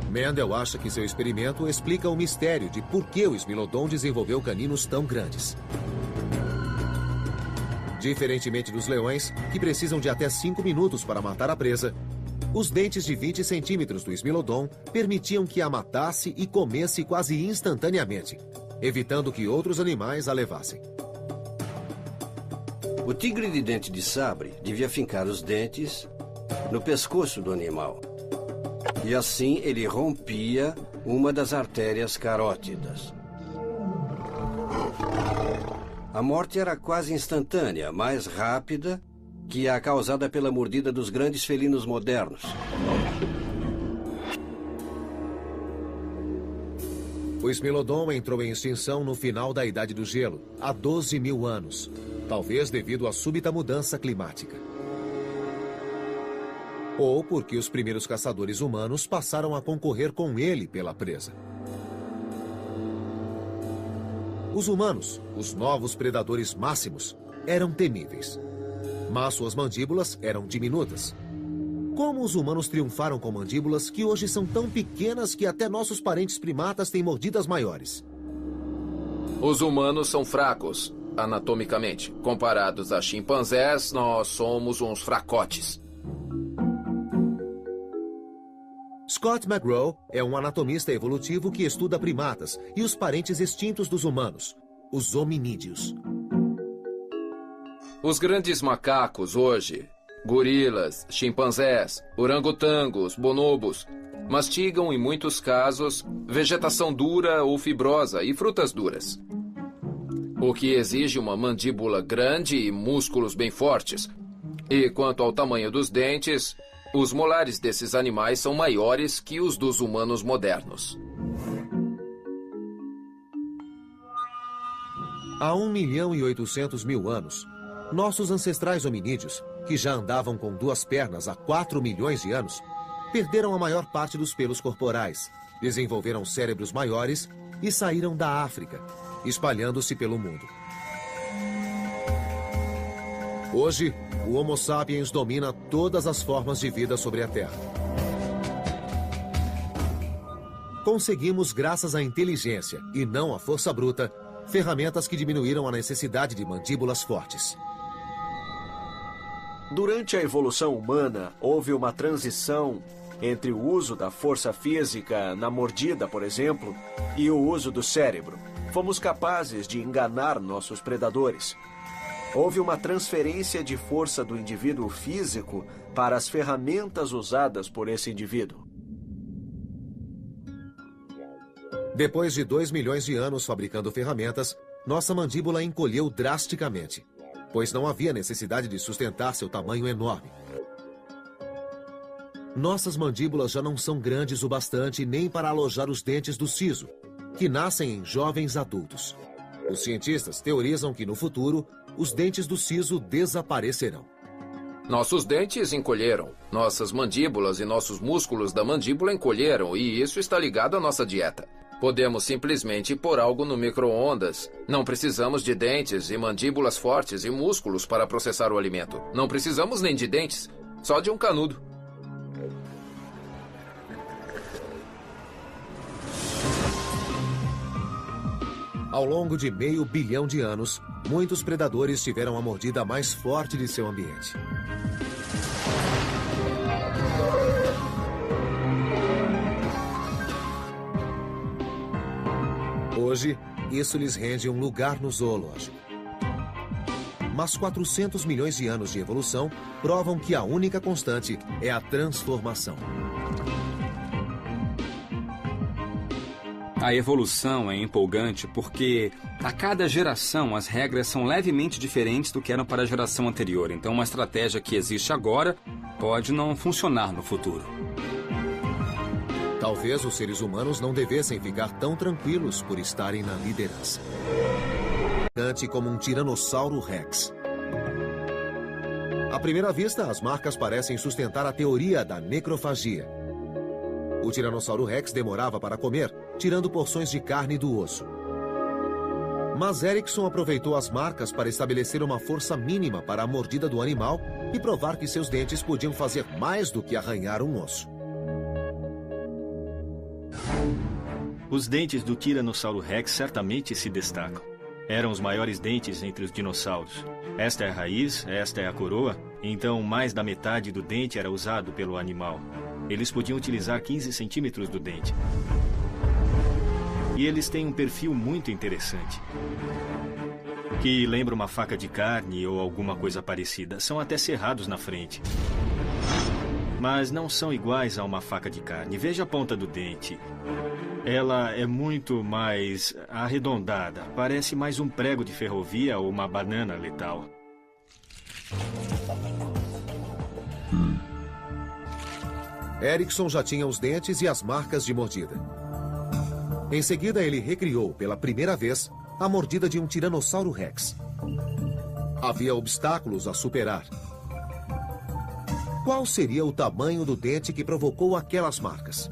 Mendel acha que seu experimento explica o mistério de por que o Smilodon desenvolveu caninos tão grandes. Diferentemente dos leões, que precisam de até 5 minutos para matar a presa, os dentes de 20 centímetros do Smilodon permitiam que a matasse e comesse quase instantaneamente, evitando que outros animais a levassem. O tigre de dente de sabre devia fincar os dentes no pescoço do animal. E assim ele rompia uma das artérias carótidas. A morte era quase instantânea, mais rápida que a causada pela mordida dos grandes felinos modernos. O Smilodon entrou em extinção no final da Idade do Gelo, há 12 mil anos, talvez devido à súbita mudança climática. Ou porque os primeiros caçadores humanos passaram a concorrer com ele pela presa. Os humanos, os novos predadores máximos, eram temíveis. Mas suas mandíbulas eram diminutas. Como os humanos triunfaram com mandíbulas que hoje são tão pequenas que até nossos parentes primatas têm mordidas maiores? Os humanos são fracos, anatomicamente. Comparados a chimpanzés, nós somos uns fracotes. Scott McGraw é um anatomista evolutivo que estuda primatas e os parentes extintos dos humanos, os hominídeos. Os grandes macacos hoje, gorilas, chimpanzés, orangotangos, bonobos, mastigam em muitos casos vegetação dura ou fibrosa e frutas duras. O que exige uma mandíbula grande e músculos bem fortes. E quanto ao tamanho dos dentes, os molares desses animais são maiores que os dos humanos modernos. Há 1.800.000 anos, nossos ancestrais hominídeos, que já andavam com 2 pernas há 4 milhões de anos, perderam a maior parte dos pelos corporais, desenvolveram cérebros maiores e saíram da África, espalhando-se pelo mundo. Hoje, o Homo sapiens domina todas as formas de vida sobre a Terra. Conseguimos, graças à inteligência e não à força bruta, ferramentas que diminuíram a necessidade de mandíbulas fortes. Durante a evolução humana, houve uma transição entre o uso da força física na mordida, por exemplo, e o uso do cérebro. Fomos capazes de enganar nossos predadores. Houve uma transferência de força do indivíduo físico para as ferramentas usadas por esse indivíduo. Depois de 2 milhões de anos fabricando ferramentas, nossa mandíbula encolheu drasticamente, pois não havia necessidade de sustentar seu tamanho enorme. Nossas mandíbulas já não são grandes o bastante nem para alojar os dentes do siso, que nascem em jovens adultos. Os cientistas teorizam que, no futuro, os dentes do siso desaparecerão. Nossos dentes encolheram, nossas mandíbulas e nossos músculos da mandíbula encolheram, e isso está ligado à nossa dieta. Podemos simplesmente pôr algo no micro-ondas. Não precisamos de dentes e mandíbulas fortes e músculos para processar o alimento. Não precisamos nem de dentes, só de um canudo. Ao longo de 500 bilhão de anos, muitos predadores tiveram a mordida mais forte de seu ambiente. Hoje, isso lhes rende um lugar no zoológico. Mas 400 milhões de anos de evolução provam que a única constante é a transformação. A evolução é empolgante porque a cada geração as regras são levemente diferentes do que eram para a geração anterior. Então uma estratégia que existe agora pode não funcionar no futuro. Talvez os seres humanos não devessem ficar tão tranquilos por estarem na liderança. Como um Tiranossauro Rex. À primeira vista, as marcas parecem sustentar a teoria da necrofagia. O Tiranossauro Rex demorava para comer, tirando porções de carne do osso. Mas Erickson aproveitou as marcas para estabelecer uma força mínima para a mordida do animal e provar que seus dentes podiam fazer mais do que arranhar um osso. Os dentes do Tiranossauro Rex certamente se destacam. Eram os maiores dentes entre os dinossauros. Esta é a raiz, esta é a coroa, então mais da metade do dente era usado pelo animal. Eles podiam utilizar 15 centímetros do dente. E eles têm um perfil muito interessante, que lembra uma faca de carne ou alguma coisa parecida. São até cerrados na frente. Mas não são iguais a uma faca de carne. Veja a ponta do dente. Ela é muito mais arredondada. Parece mais um prego de ferrovia ou uma banana letal. Erickson já tinha os dentes e as marcas de mordida. Em seguida, ele recriou, pela primeira vez, a mordida de um Tiranossauro Rex. Havia obstáculos a superar. Qual seria o tamanho do dente que provocou aquelas marcas?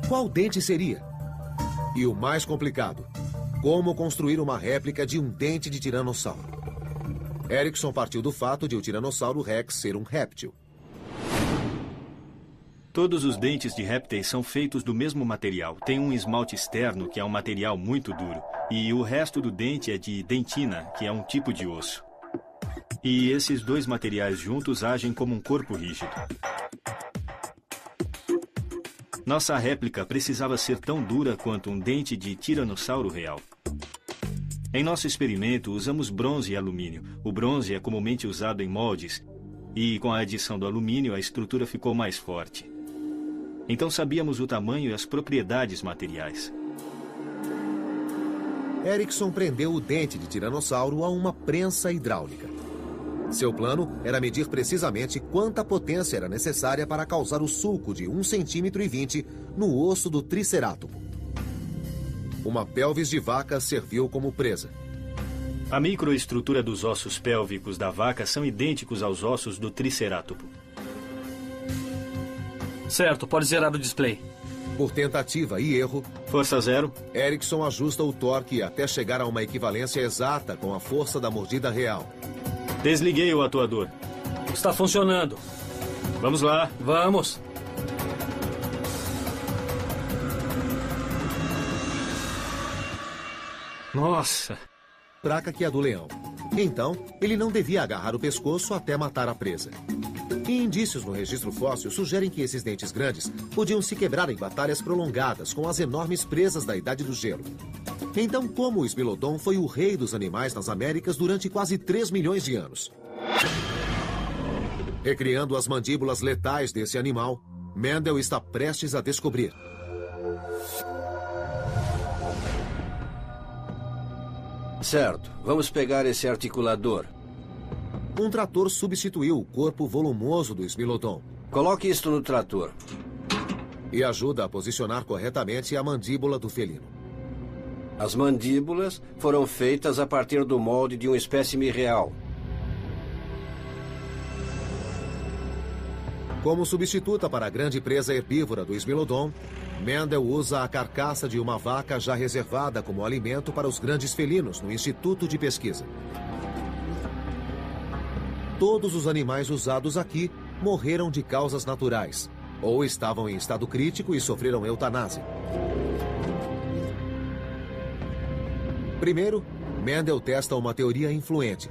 Qual dente seria? E o mais complicado, como construir uma réplica de um dente de tiranossauro? Erickson partiu do fato de o Tiranossauro Rex ser um réptil. Todos os dentes de répteis são feitos do mesmo material. Tem um esmalte externo, que é um material muito duro. E o resto do dente é de dentina, que é um tipo de osso. E esses dois materiais juntos agem como um corpo rígido. Nossa réplica precisava ser tão dura quanto um dente de tiranossauro real. Em nosso experimento, usamos bronze e alumínio. O bronze é comumente usado em moldes, e com a adição do alumínio, a estrutura ficou mais forte. Então sabíamos o tamanho e as propriedades materiais. Erickson prendeu o dente de tiranossauro a uma prensa hidráulica. Seu plano era medir precisamente quanta potência era necessária para causar o sulco de 1,20 cm no osso do tricerátopo. Uma pelvis de vaca serviu como presa. A microestrutura dos ossos pélvicos da vaca são idênticos aos ossos do tricerátopo. Certo, pode zerar o display. Por tentativa e erro, força 0, Erickson ajusta o torque até chegar a uma equivalência exata com a força da mordida real. Desliguei o atuador. Está funcionando. Vamos lá. Vamos. Nossa. Fraca que a do leão. Então, ele não devia agarrar o pescoço até matar a presa. E indícios no registro fóssil sugerem que esses dentes grandes podiam se quebrar em batalhas prolongadas com as enormes presas da Idade do Gelo. Então, como o Smilodon foi o rei dos animais nas Américas durante quase 3 milhões de anos? Recriando as mandíbulas letais desse animal, Mendel está prestes a descobrir. Certo, vamos pegar esse articulador. Um trator substituiu o corpo volumoso do Smilodon. Coloque isto no trator. E ajuda a posicionar corretamente a mandíbula do felino. As mandíbulas foram feitas a partir do molde de um espécime real. Como substituta para a grande presa herbívora do Smilodon, Mendel usa a carcaça de uma vaca já reservada como alimento para os grandes felinos no Instituto de Pesquisa. Todos os animais usados aqui morreram de causas naturais, ou estavam em estado crítico e sofreram eutanásia. Primeiro, Mendel testa uma teoria influente,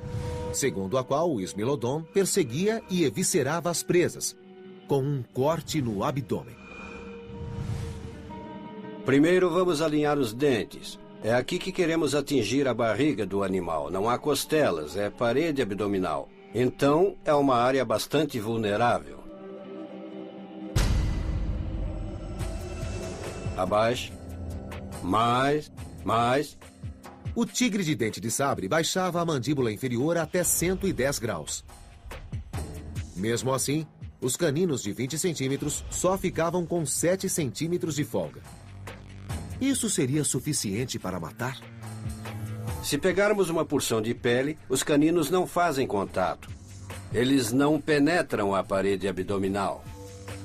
segundo a qual o Smilodon perseguia e eviscerava as presas, com um corte no abdômen. Primeiro vamos alinhar os dentes. É aqui que queremos atingir a barriga do animal. Não há costelas, é parede abdominal. Então, é uma área bastante vulnerável. Abaixo. Mais. O tigre de dente de sabre baixava a mandíbula inferior até 110 graus. Mesmo assim, Os caninos de 20 centímetros só ficavam com 7 centímetros de folga. Isso seria suficiente para matar? Se pegarmos uma porção de pele, os caninos não fazem contato. Eles não penetram a parede abdominal.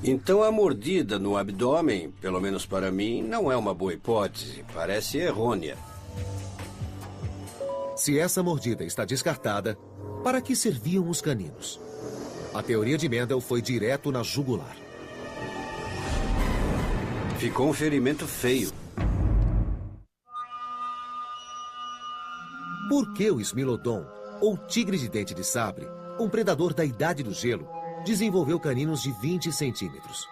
Então a mordida no abdômen, pelo menos para mim, não é uma boa hipótese. Parece errônea. Se essa mordida está descartada, para que serviam os caninos? A teoria de Mendel foi direto na jugular. Ficou um ferimento feio. Por que o Smilodon, ou tigre de dente de sabre, um predador da Idade do Gelo, desenvolveu caninos de 20 centímetros?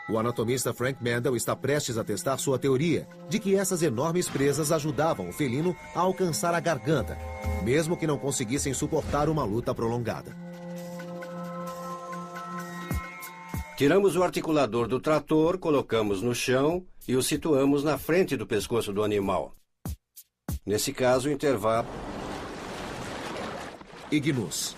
O anatomista Frank Mendel está prestes a testar sua teoria de que essas enormes presas ajudavam o felino a alcançar a garganta, mesmo que não conseguissem suportar uma luta prolongada. Tiramos o articulador do trator, colocamos no chão e o situamos na frente do pescoço do animal. Nesse caso, o intervalo... Ignus.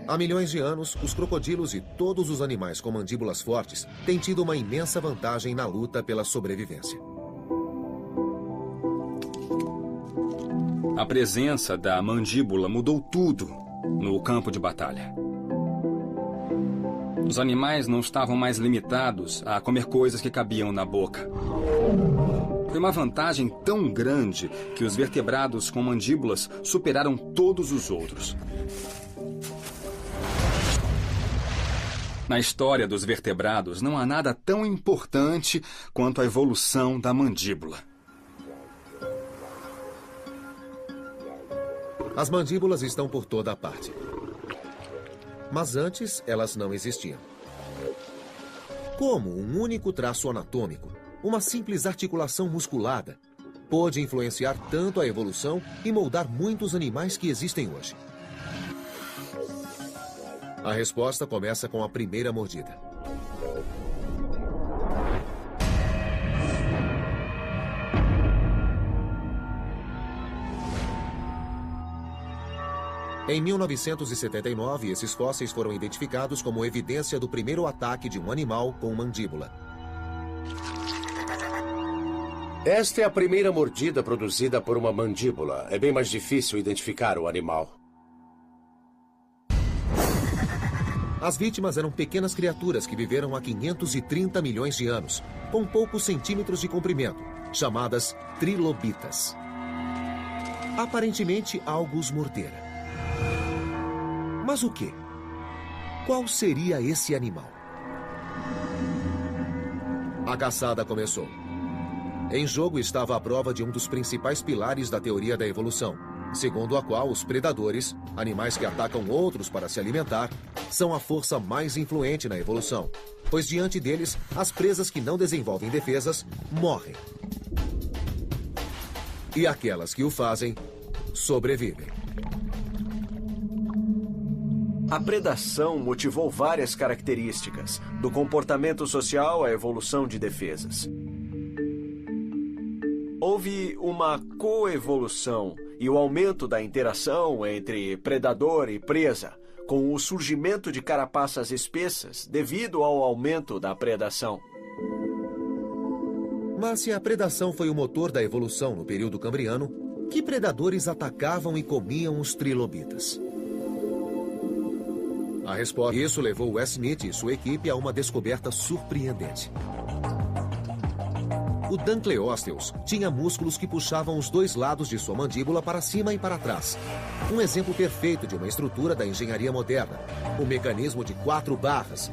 Há milhões de anos, os crocodilos e todos os animais com mandíbulas fortes têm tido uma imensa vantagem na luta pela sobrevivência. A presença da mandíbula mudou tudo no campo de batalha. Os animais não estavam mais limitados a comer coisas que cabiam na boca. Foi uma vantagem tão grande que os vertebrados com mandíbulas superaram todos os outros. Na história dos vertebrados, não há nada tão importante quanto a evolução da mandíbula. As mandíbulas estão por toda a parte. Mas antes, elas não existiam. Como um único traço anatômico, uma simples articulação musculada, pôde influenciar tanto a evolução e moldar muitos animais que existem hoje? A resposta começa com a primeira mordida. Em 1979, esses fósseis foram identificados como evidência do primeiro ataque de um animal com mandíbula. Esta é a primeira mordida produzida por uma mandíbula. É bem mais difícil identificar o animal. As vítimas eram pequenas criaturas que viveram há 530 milhões de anos, com poucos centímetros de comprimento, chamadas trilobitas. Aparentemente, algo os mordera. Mas o quê? Qual seria esse animal? A caçada começou. Em jogo estava a prova de um dos principais pilares da teoria da evolução, segundo a qual os predadores, animais que atacam outros para se alimentar, são a força mais influente na evolução, pois diante deles, as presas que não desenvolvem defesas morrem. E aquelas que o fazem, sobrevivem. A predação motivou várias características, do comportamento social à evolução de defesas. Houve uma coevolução e o aumento da interação entre predador e presa, com o surgimento de carapaças espessas devido ao aumento da predação. Mas se a predação foi o motor da evolução no período cambriano, que predadores atacavam e comiam os trilobitas? A resposta... Isso levou Wes Smith e sua equipe a uma descoberta surpreendente. O Dunkleosteus tinha músculos que puxavam os dois lados de sua mandíbula para cima e para trás. Um exemplo perfeito de uma estrutura da engenharia moderna, o mecanismo de 4 barras,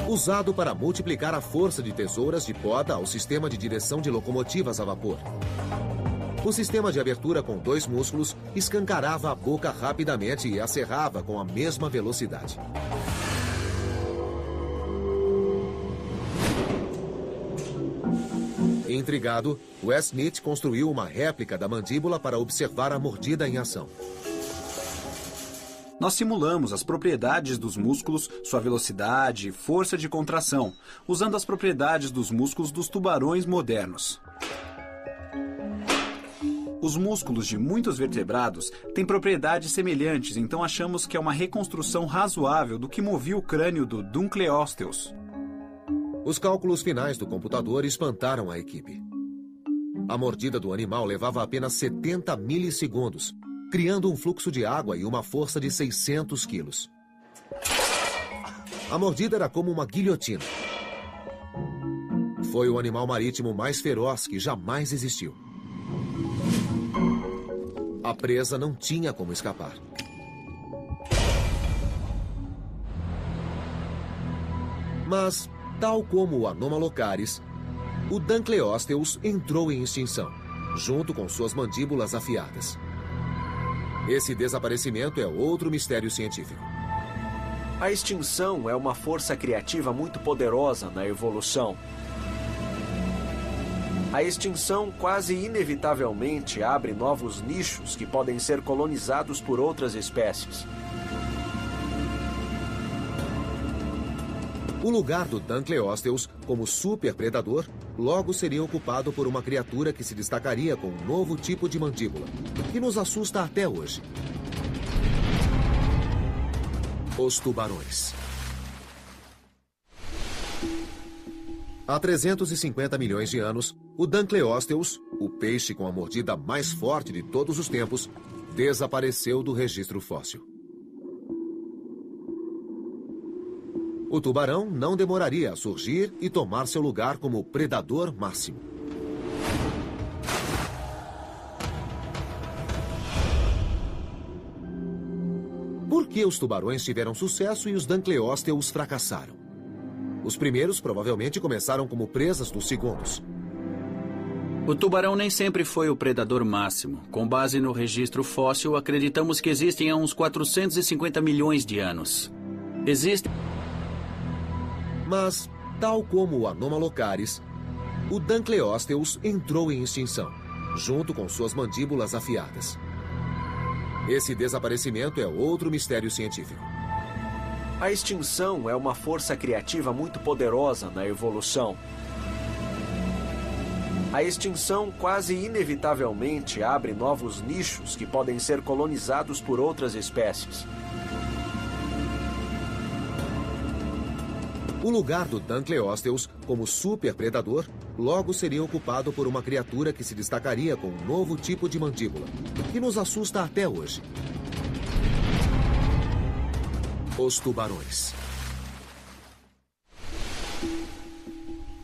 usado para multiplicar a força de tesouras de poda ao sistema de direção de locomotivas a vapor. O sistema de abertura com 2 músculos escancarava a boca rapidamente e a cerrava com a mesma velocidade. Intrigado, Wes Smith construiu uma réplica da mandíbula para observar a mordida em ação. Nós simulamos as propriedades dos músculos, sua velocidade e força de contração, usando as propriedades dos músculos dos tubarões modernos. Os músculos de muitos vertebrados têm propriedades semelhantes, então achamos que é uma reconstrução razoável do que movia o crânio do Dunkleosteus. Os cálculos finais do computador espantaram a equipe. A mordida do animal levava apenas 70 milissegundos, criando um fluxo de água e uma força de 600 quilos. A mordida era como uma guilhotina. Foi o animal marítimo mais feroz que jamais existiu. A presa não tinha como escapar. Mas, tal como o Anomalocaris, o Dunkleosteus entrou em extinção, junto com suas mandíbulas afiadas. Esse desaparecimento é outro mistério científico. A extinção é uma força criativa muito poderosa na evolução. A extinção quase inevitavelmente abre novos nichos que podem ser colonizados por outras espécies. O lugar do Dunkleosteus como superpredador logo seria ocupado por uma criatura que se destacaria com um novo tipo de mandíbula, que nos assusta até hoje. Os tubarões. Há 350 milhões de anos, o Dunkleosteus, o peixe com a mordida mais forte de todos os tempos, desapareceu do registro fóssil. O tubarão não demoraria a surgir e tomar seu lugar como predador máximo. Por que os tubarões tiveram sucesso e os Dunkleosteus fracassaram? Os primeiros provavelmente começaram como presas dos segundos. O tubarão nem sempre foi o predador máximo. Com base no registro fóssil, acreditamos que existem há uns 450 milhões de anos. Mas, tal como o Anomalocaris, o Dunkleosteus entrou em extinção, junto com suas mandíbulas afiadas. Esse desaparecimento é outro mistério científico. A extinção é uma força criativa muito poderosa na evolução. A extinção quase inevitavelmente abre novos nichos que podem ser colonizados por outras espécies. O lugar do Dunkleosteus como superpredador logo seria ocupado por uma criatura que se destacaria com um novo tipo de mandíbula, que nos assusta até hoje. Os tubarões.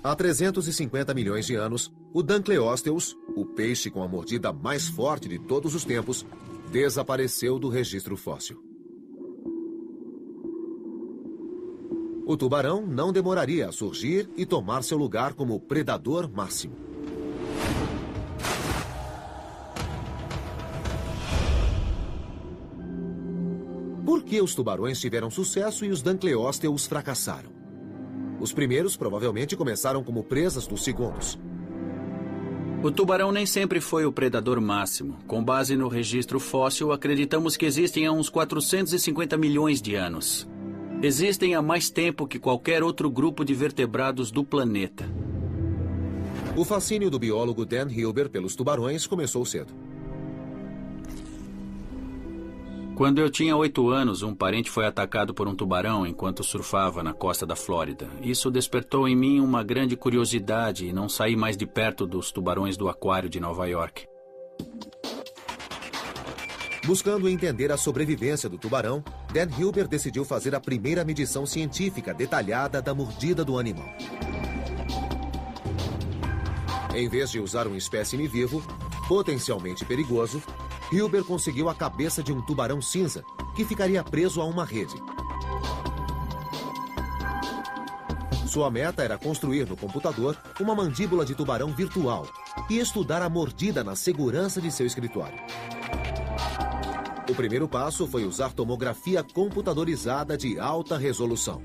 Há 350 milhões de anos, o Dunkleosteus, o peixe com a mordida mais forte de todos os tempos, desapareceu do registro fóssil. O tubarão não demoraria a surgir e tomar seu lugar como predador máximo. Por que os tubarões tiveram sucesso e os Dunkleosteus fracassaram? Os primeiros provavelmente começaram como presas dos segundos. O tubarão nem sempre foi o predador máximo. Com base no registro fóssil, acreditamos que existem há uns 450 milhões de anos. Existem há mais tempo que qualquer outro grupo de vertebrados do planeta. O fascínio do biólogo Dan Hilber pelos tubarões começou cedo. Quando eu tinha 8 anos, um parente foi atacado por um tubarão enquanto surfava na costa da Flórida. Isso despertou em mim uma grande curiosidade e não saí mais de perto dos tubarões do aquário de Nova York. Buscando entender a sobrevivência do tubarão, Dan Hilber decidiu fazer a primeira medição científica detalhada da mordida do animal. Em vez de usar um espécime vivo, potencialmente perigoso, Hilber conseguiu a cabeça de um tubarão cinza, que ficaria preso a uma rede. Sua meta era construir no computador uma mandíbula de tubarão virtual e estudar a mordida na segurança de seu escritório. O primeiro passo foi usar tomografia computadorizada de alta resolução.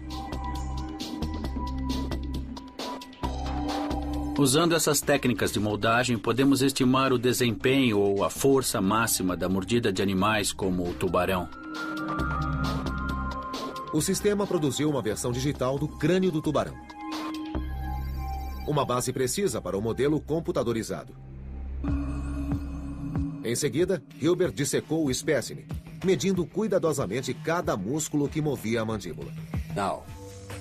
Usando essas técnicas de moldagem, podemos estimar o desempenho ou a força máxima da mordida de animais como o tubarão. O sistema produziu uma versão digital do crânio do tubarão. Uma base precisa para o modelo computadorizado. Em seguida, Hilbert dissecou o espécime, medindo cuidadosamente cada músculo que movia a mandíbula. Não.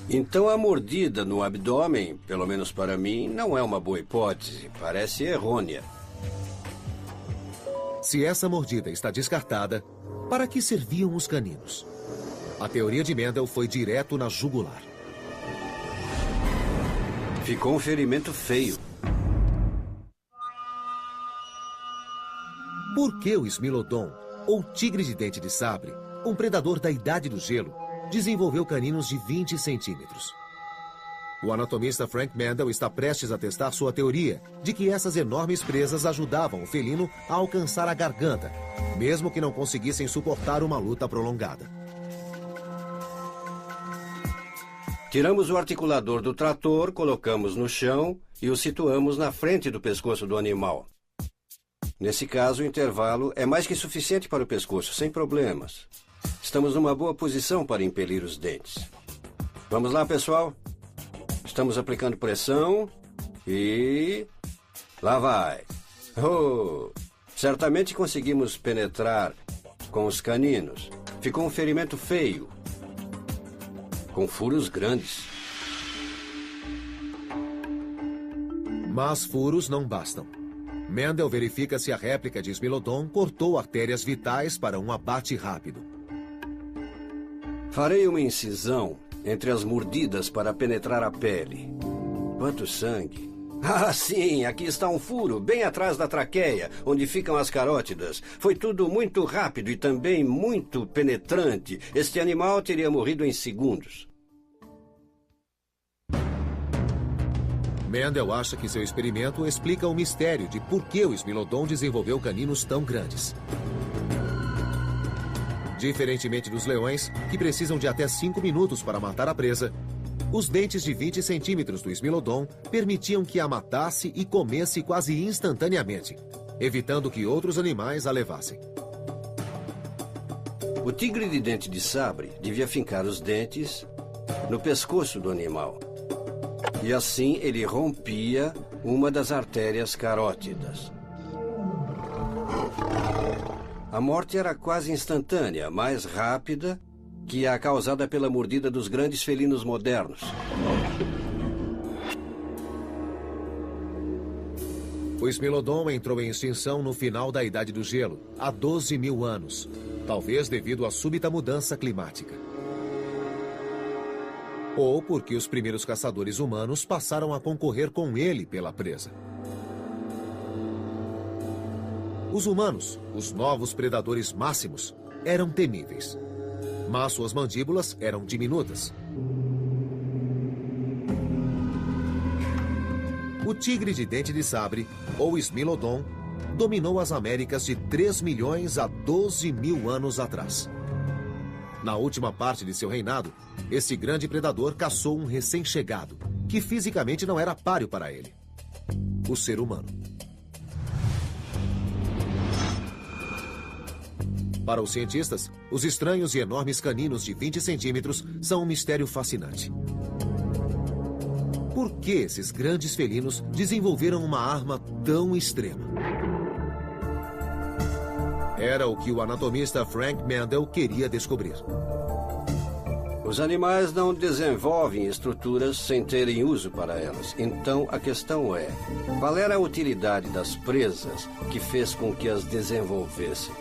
Então a mordida no abdômen, pelo menos para mim, não é uma boa hipótese. Parece errônea. Se essa mordida está descartada, para que serviam os caninos? A teoria de Mendel foi direto na jugular. Ficou um ferimento feio. Por que o Smilodon, ou tigre de dente de sabre, um predador da Idade do Gelo, desenvolveu caninos de 20 centímetros? O anatomista Frank Mendel está prestes a testar sua teoria de que essas enormes presas ajudavam o felino a alcançar a garganta, mesmo que não conseguissem suportar uma luta prolongada. Tiramos o articulador do trator, colocamos no chão e o situamos na frente do pescoço do animal. Nesse caso, o intervalo é mais que suficiente para o pescoço, sem problemas. Estamos numa boa posição para impelir os dentes. Vamos lá, pessoal? Estamos aplicando pressão e... lá vai. Oh! Certamente conseguimos penetrar com os caninos. Ficou um ferimento feio, com furos grandes. Mas furos não bastam. Mendel verifica se a réplica de Smilodon cortou artérias vitais para um abate rápido. Farei uma incisão entre as mordidas para penetrar a pele. Quanto sangue! Ah, sim, aqui está um furo, bem atrás da traqueia, onde ficam as carótidas. Foi tudo muito rápido e também muito penetrante. Este animal teria morrido em segundos. Mendel acha que seu experimento explica o mistério de por que o Smilodon desenvolveu caninos tão grandes. Diferentemente dos leões, que precisam de até 5 minutos para matar a presa, os dentes de 20 centímetros do Smilodon permitiam que a matasse e comesse quase instantaneamente, evitando que outros animais a levassem. O tigre de dente de sabre devia fincar os dentes no pescoço do animal. E assim ele rompia uma das artérias carótidas. A morte era quase instantânea, mais rápida que a causada pela mordida dos grandes felinos modernos. O Smilodon entrou em extinção no final da Idade do Gelo, há 12 mil anos, talvez devido à súbita mudança climática. Ou porque os primeiros caçadores humanos passaram a concorrer com ele pela presa. Os humanos, os novos predadores máximos, eram temíveis. Mas suas mandíbulas eram diminutas. O tigre de dente de sabre, ou Smilodon, dominou as Américas de 3 milhões a 12 mil anos atrás. Na última parte de seu reinado, esse grande predador caçou um recém-chegado, que fisicamente não era páreo para ele: o ser humano. Para os cientistas, os estranhos e enormes caninos de 20 centímetros são um mistério fascinante. Por que esses grandes felinos desenvolveram uma arma tão extrema? Era o que o anatomista Frank Mendel queria descobrir. Os animais não desenvolvem estruturas sem terem uso para elas. Então a questão é: qual era a utilidade das presas que fez com que as desenvolvessem?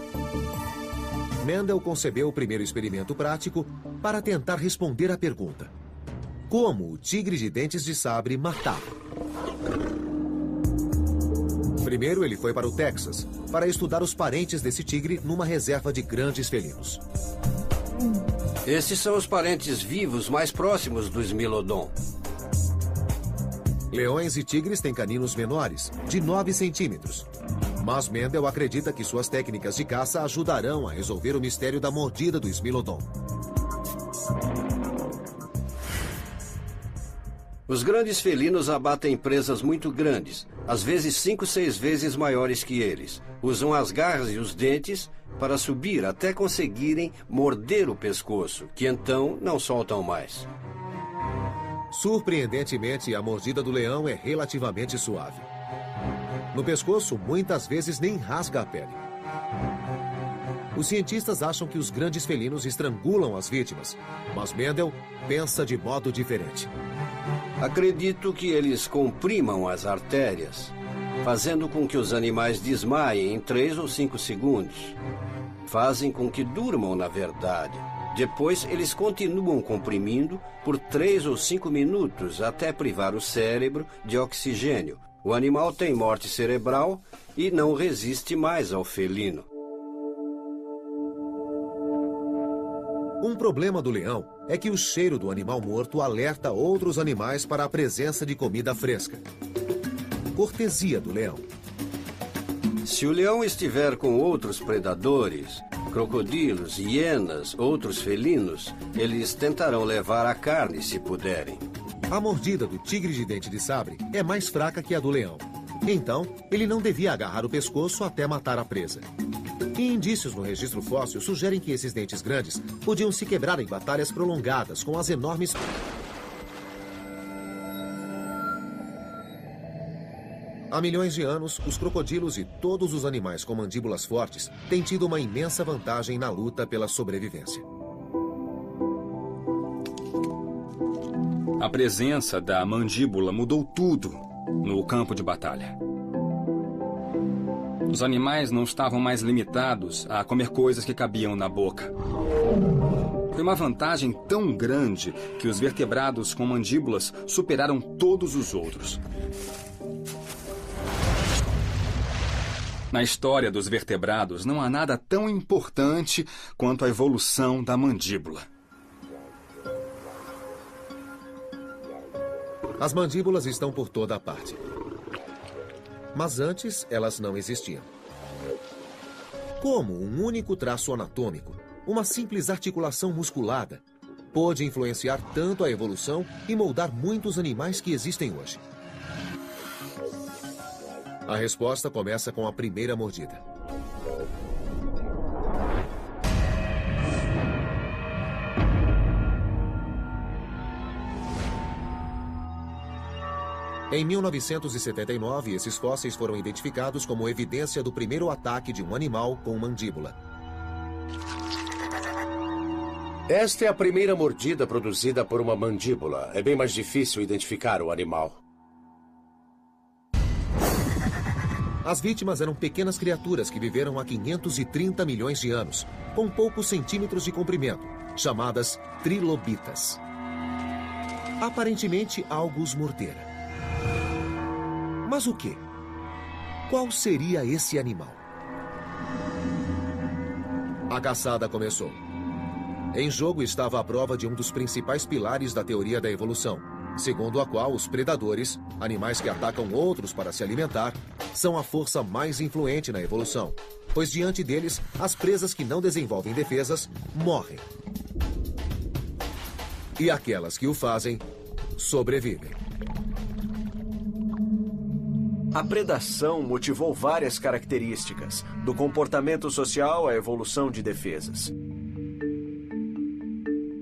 Mendel concebeu o primeiro experimento prático para tentar responder à pergunta: como o tigre de dentes de sabre matava? Primeiro ele foi para o Texas para estudar os parentes desse tigre numa reserva de grandes felinos. Esses são os parentes vivos mais próximos do Smilodon. Leões e tigres têm caninos menores, de 9 centímetros. Mas Mendel acredita que suas técnicas de caça ajudarão a resolver o mistério da mordida do Smilodon. Os grandes felinos abatem presas muito grandes. às vezes 5, 6 vezes maiores que eles. Usam as garras e os dentes para subir até conseguirem morder o pescoço, que então não soltam mais. Surpreendentemente, a mordida do leão é relativamente suave. No pescoço, muitas vezes nem rasga a pele. Os cientistas acham que os grandes felinos estrangulam as vítimas, mas Mendel pensa de modo diferente. Acredito que eles comprimam as artérias, fazendo com que os animais desmaiem em 3 ou 5 segundos. Fazem com que durmam, na verdade. Depois, eles continuam comprimindo por 3 ou 5 minutos até privar o cérebro de oxigênio. O animal tem morte cerebral e não resiste mais ao felino. Um problema do leão é que o cheiro do animal morto alerta outros animais para a presença de comida fresca. Cortesia do leão. Se o leão estiver com outros predadores, crocodilos, hienas, outros felinos, eles tentarão levar a carne se puderem. A mordida do tigre de dente de sabre é mais fraca que a do leão. Então, ele não devia agarrar o pescoço até matar a presa. E indícios no registro fóssil sugerem que esses dentes grandes podiam se quebrar em batalhas prolongadas com as enormes... Há milhões de anos, os crocodilos e todos os animais com mandíbulas fortes têm tido uma imensa vantagem na luta pela sobrevivência. A presença da mandíbula mudou tudo no campo de batalha. Os animais não estavam mais limitados a comer coisas que cabiam na boca. Foi uma vantagem tão grande que os vertebrados com mandíbulas superaram todos os outros. Na história dos vertebrados, não há nada tão importante quanto a evolução da mandíbula. As mandíbulas estão por toda a parte. Mas antes, elas não existiam. Como um único traço anatômico, uma simples articulação musculada, pôde influenciar tanto a evolução e moldar muitos animais que existem hoje? A resposta começa com a primeira mordida. Em 1979, esses fósseis foram identificados como evidência do primeiro ataque de um animal com mandíbula. Esta é a primeira mordida produzida por uma mandíbula. É bem mais difícil identificar o animal. As vítimas eram pequenas criaturas que viveram há 530 milhões de anos, com poucos centímetros de comprimento, chamadas trilobitas. Aparentemente, algo os mordera. Mas o quê? Qual seria esse animal? A caçada começou. Em jogo estava a prova de um dos principais pilares da teoria da evolução, segundo a qual os predadores, animais que atacam outros para se alimentar, são a força mais influente na evolução, pois diante deles, as presas que não desenvolvem defesas morrem. E aquelas que o fazem, sobrevivem. A predação motivou várias características, do comportamento social à evolução de defesas.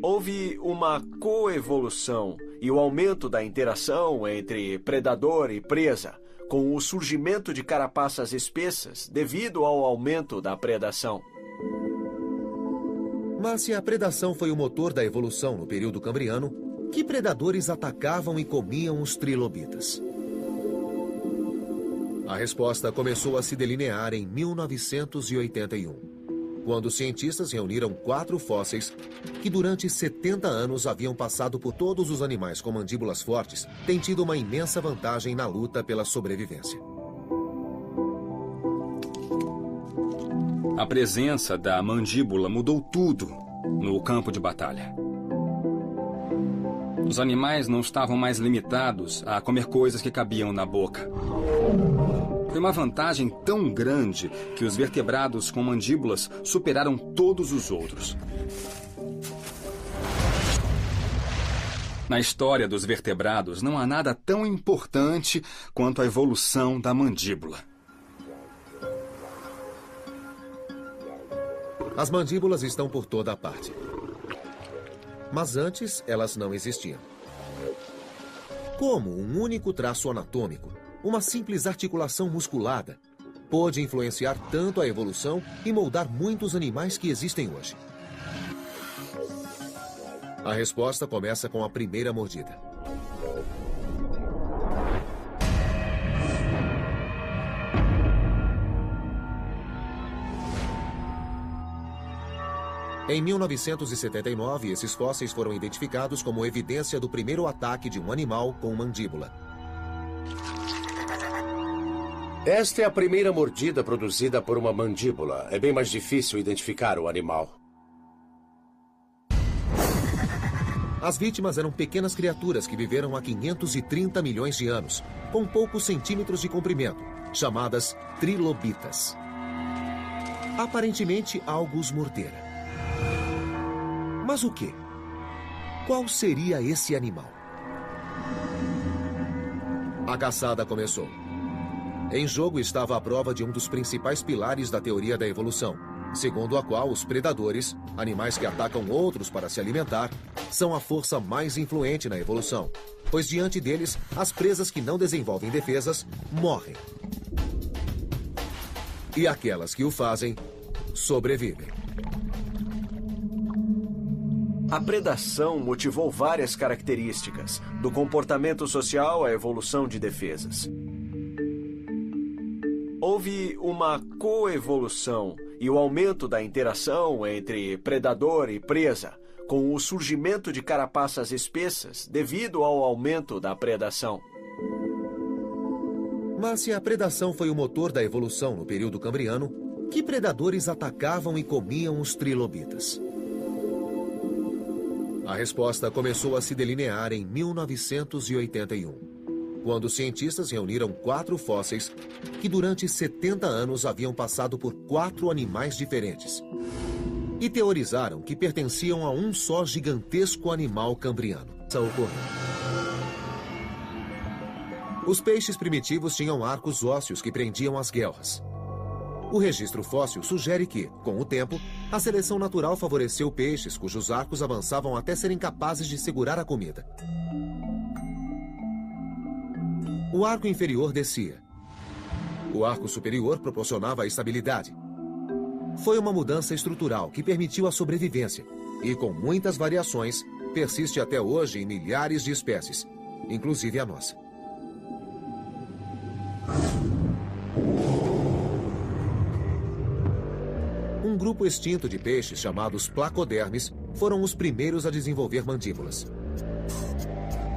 Houve uma coevolução e o aumento da interação entre predador e presa, com o surgimento de carapaças espessas devido ao aumento da predação. Mas se a predação foi o motor da evolução no período cambriano, que predadores atacavam e comiam os trilobitas? A resposta começou a se delinear em 1981, quando cientistas reuniram 4 fósseis que durante 70 anos haviam passado por todos os animais com mandíbulas fortes, têm tido uma imensa vantagem na luta pela sobrevivência. A presença da mandíbula mudou tudo no campo de batalha. Os animais não estavam mais limitados a comer coisas que cabiam na boca. Foi uma vantagem tão grande que os vertebrados com mandíbulas superaram todos os outros. Na história dos vertebrados, não há nada tão importante quanto a evolução da mandíbula. As mandíbulas estão por toda a parte. Mas antes, elas não existiam. Como um único traço anatômico, uma simples articulação musculada, pôde influenciar tanto a evolução e moldar muitos animais que existem hoje? A resposta começa com a primeira mordida. Em 1979, esses fósseis foram identificados como evidência do primeiro ataque de um animal com mandíbula. Esta é a primeira mordida produzida por uma mandíbula. É bem mais difícil identificar o animal. As vítimas eram pequenas criaturas que viveram há 530 milhões de anos, com poucos centímetros de comprimento, chamadas trilobitas. Aparentemente, algo os mordera. Mas o quê? Qual seria esse animal? A caçada começou. Em jogo estava a prova de um dos principais pilares da teoria da evolução, segundo a qual os predadores, animais que atacam outros para se alimentar, são a força mais influente na evolução, pois diante deles, as presas que não desenvolvem defesas morrem. E aquelas que o fazem, sobrevivem. A predação motivou várias características, do comportamento social à evolução de defesas. Houve uma coevolução e o aumento da interação entre predador e presa, com o surgimento de carapaças espessas devido ao aumento da predação. Mas se a predação foi o motor da evolução no período cambriano, que predadores atacavam e comiam os trilobitas? A resposta começou a se delinear em 1981, quando os cientistas reuniram 4 fósseis que durante 70 anos haviam passado por 4 animais diferentes e teorizaram que pertenciam a um só gigantesco animal cambriano. Isso ocorreu. Os peixes primitivos tinham arcos ósseos que prendiam as guelras. O registro fóssil sugere que, com o tempo, a seleção natural favoreceu peixes cujos arcos avançavam até serem capazes de segurar a comida. O arco inferior descia. O arco superior proporcionava a estabilidade. Foi uma mudança estrutural que permitiu a sobrevivência e, com muitas variações, persiste até hoje em milhares de espécies, inclusive a nossa. Um grupo extinto de peixes chamados placodermes foram os primeiros a desenvolver mandíbulas.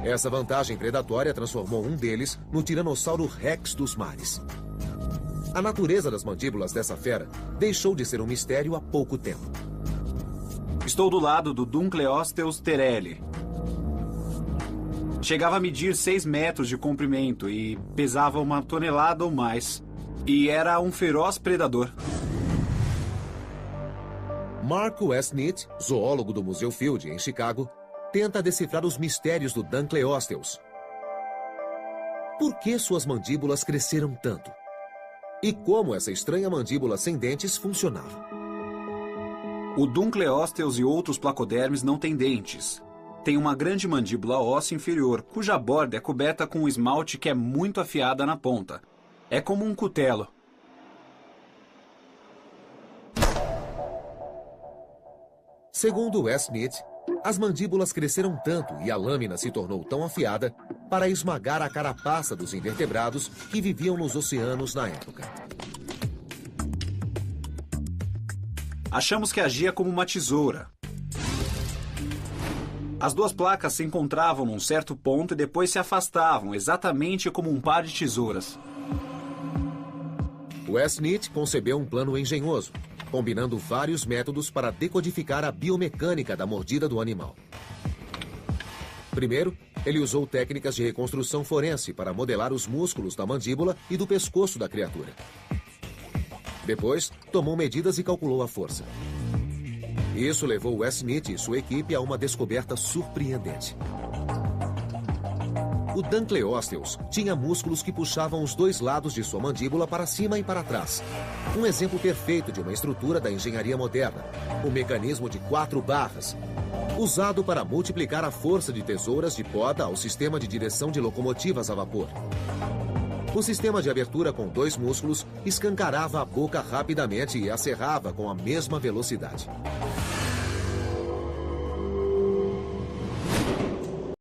Essa vantagem predatória transformou um deles no Tiranossauro Rex dos mares. A natureza das mandíbulas dessa fera deixou de ser um mistério há pouco tempo. Estou do lado do Dunkleosteus tereli. Chegava a medir 6 metros de comprimento e pesava 1 tonelada ou mais. E era um feroz predador. Mark Westnitz, zoólogo do Museu Field, em Chicago, tenta decifrar os mistérios do Dunkleosteus. Por que suas mandíbulas cresceram tanto? E como essa estranha mandíbula sem dentes funcionava? O Dunkleosteus e outros placodermes não têm dentes. Tem uma grande mandíbula óssea inferior, cuja borda é coberta com um esmalte que é muito afiada na ponta. É como um cutelo. Segundo Westnitz, as mandíbulas cresceram tanto e a lâmina se tornou tão afiada para esmagar a carapaça dos invertebrados que viviam nos oceanos na época. Achamos que agia como uma tesoura. As 2 placas se encontravam num certo ponto e depois se afastavam, exatamente como um par de tesouras. Westnitz concebeu um plano engenhoso, combinando vários métodos para decodificar a biomecânica da mordida do animal. Primeiro, ele usou técnicas de reconstrução forense para modelar os músculos da mandíbula e do pescoço da criatura. Depois, tomou medidas e calculou a força. Isso levou Westnitz e sua equipe a uma descoberta surpreendente. O Dunkleosteus tinha músculos que puxavam os dois lados de sua mandíbula para cima e para trás. Um exemplo perfeito de uma estrutura da engenharia moderna, o mecanismo de 4 barras, usado para multiplicar a força de tesouras de poda ao sistema de direção de locomotivas a vapor. O sistema de abertura com 2 músculos escancarava a boca rapidamente e a cerrava com a mesma velocidade.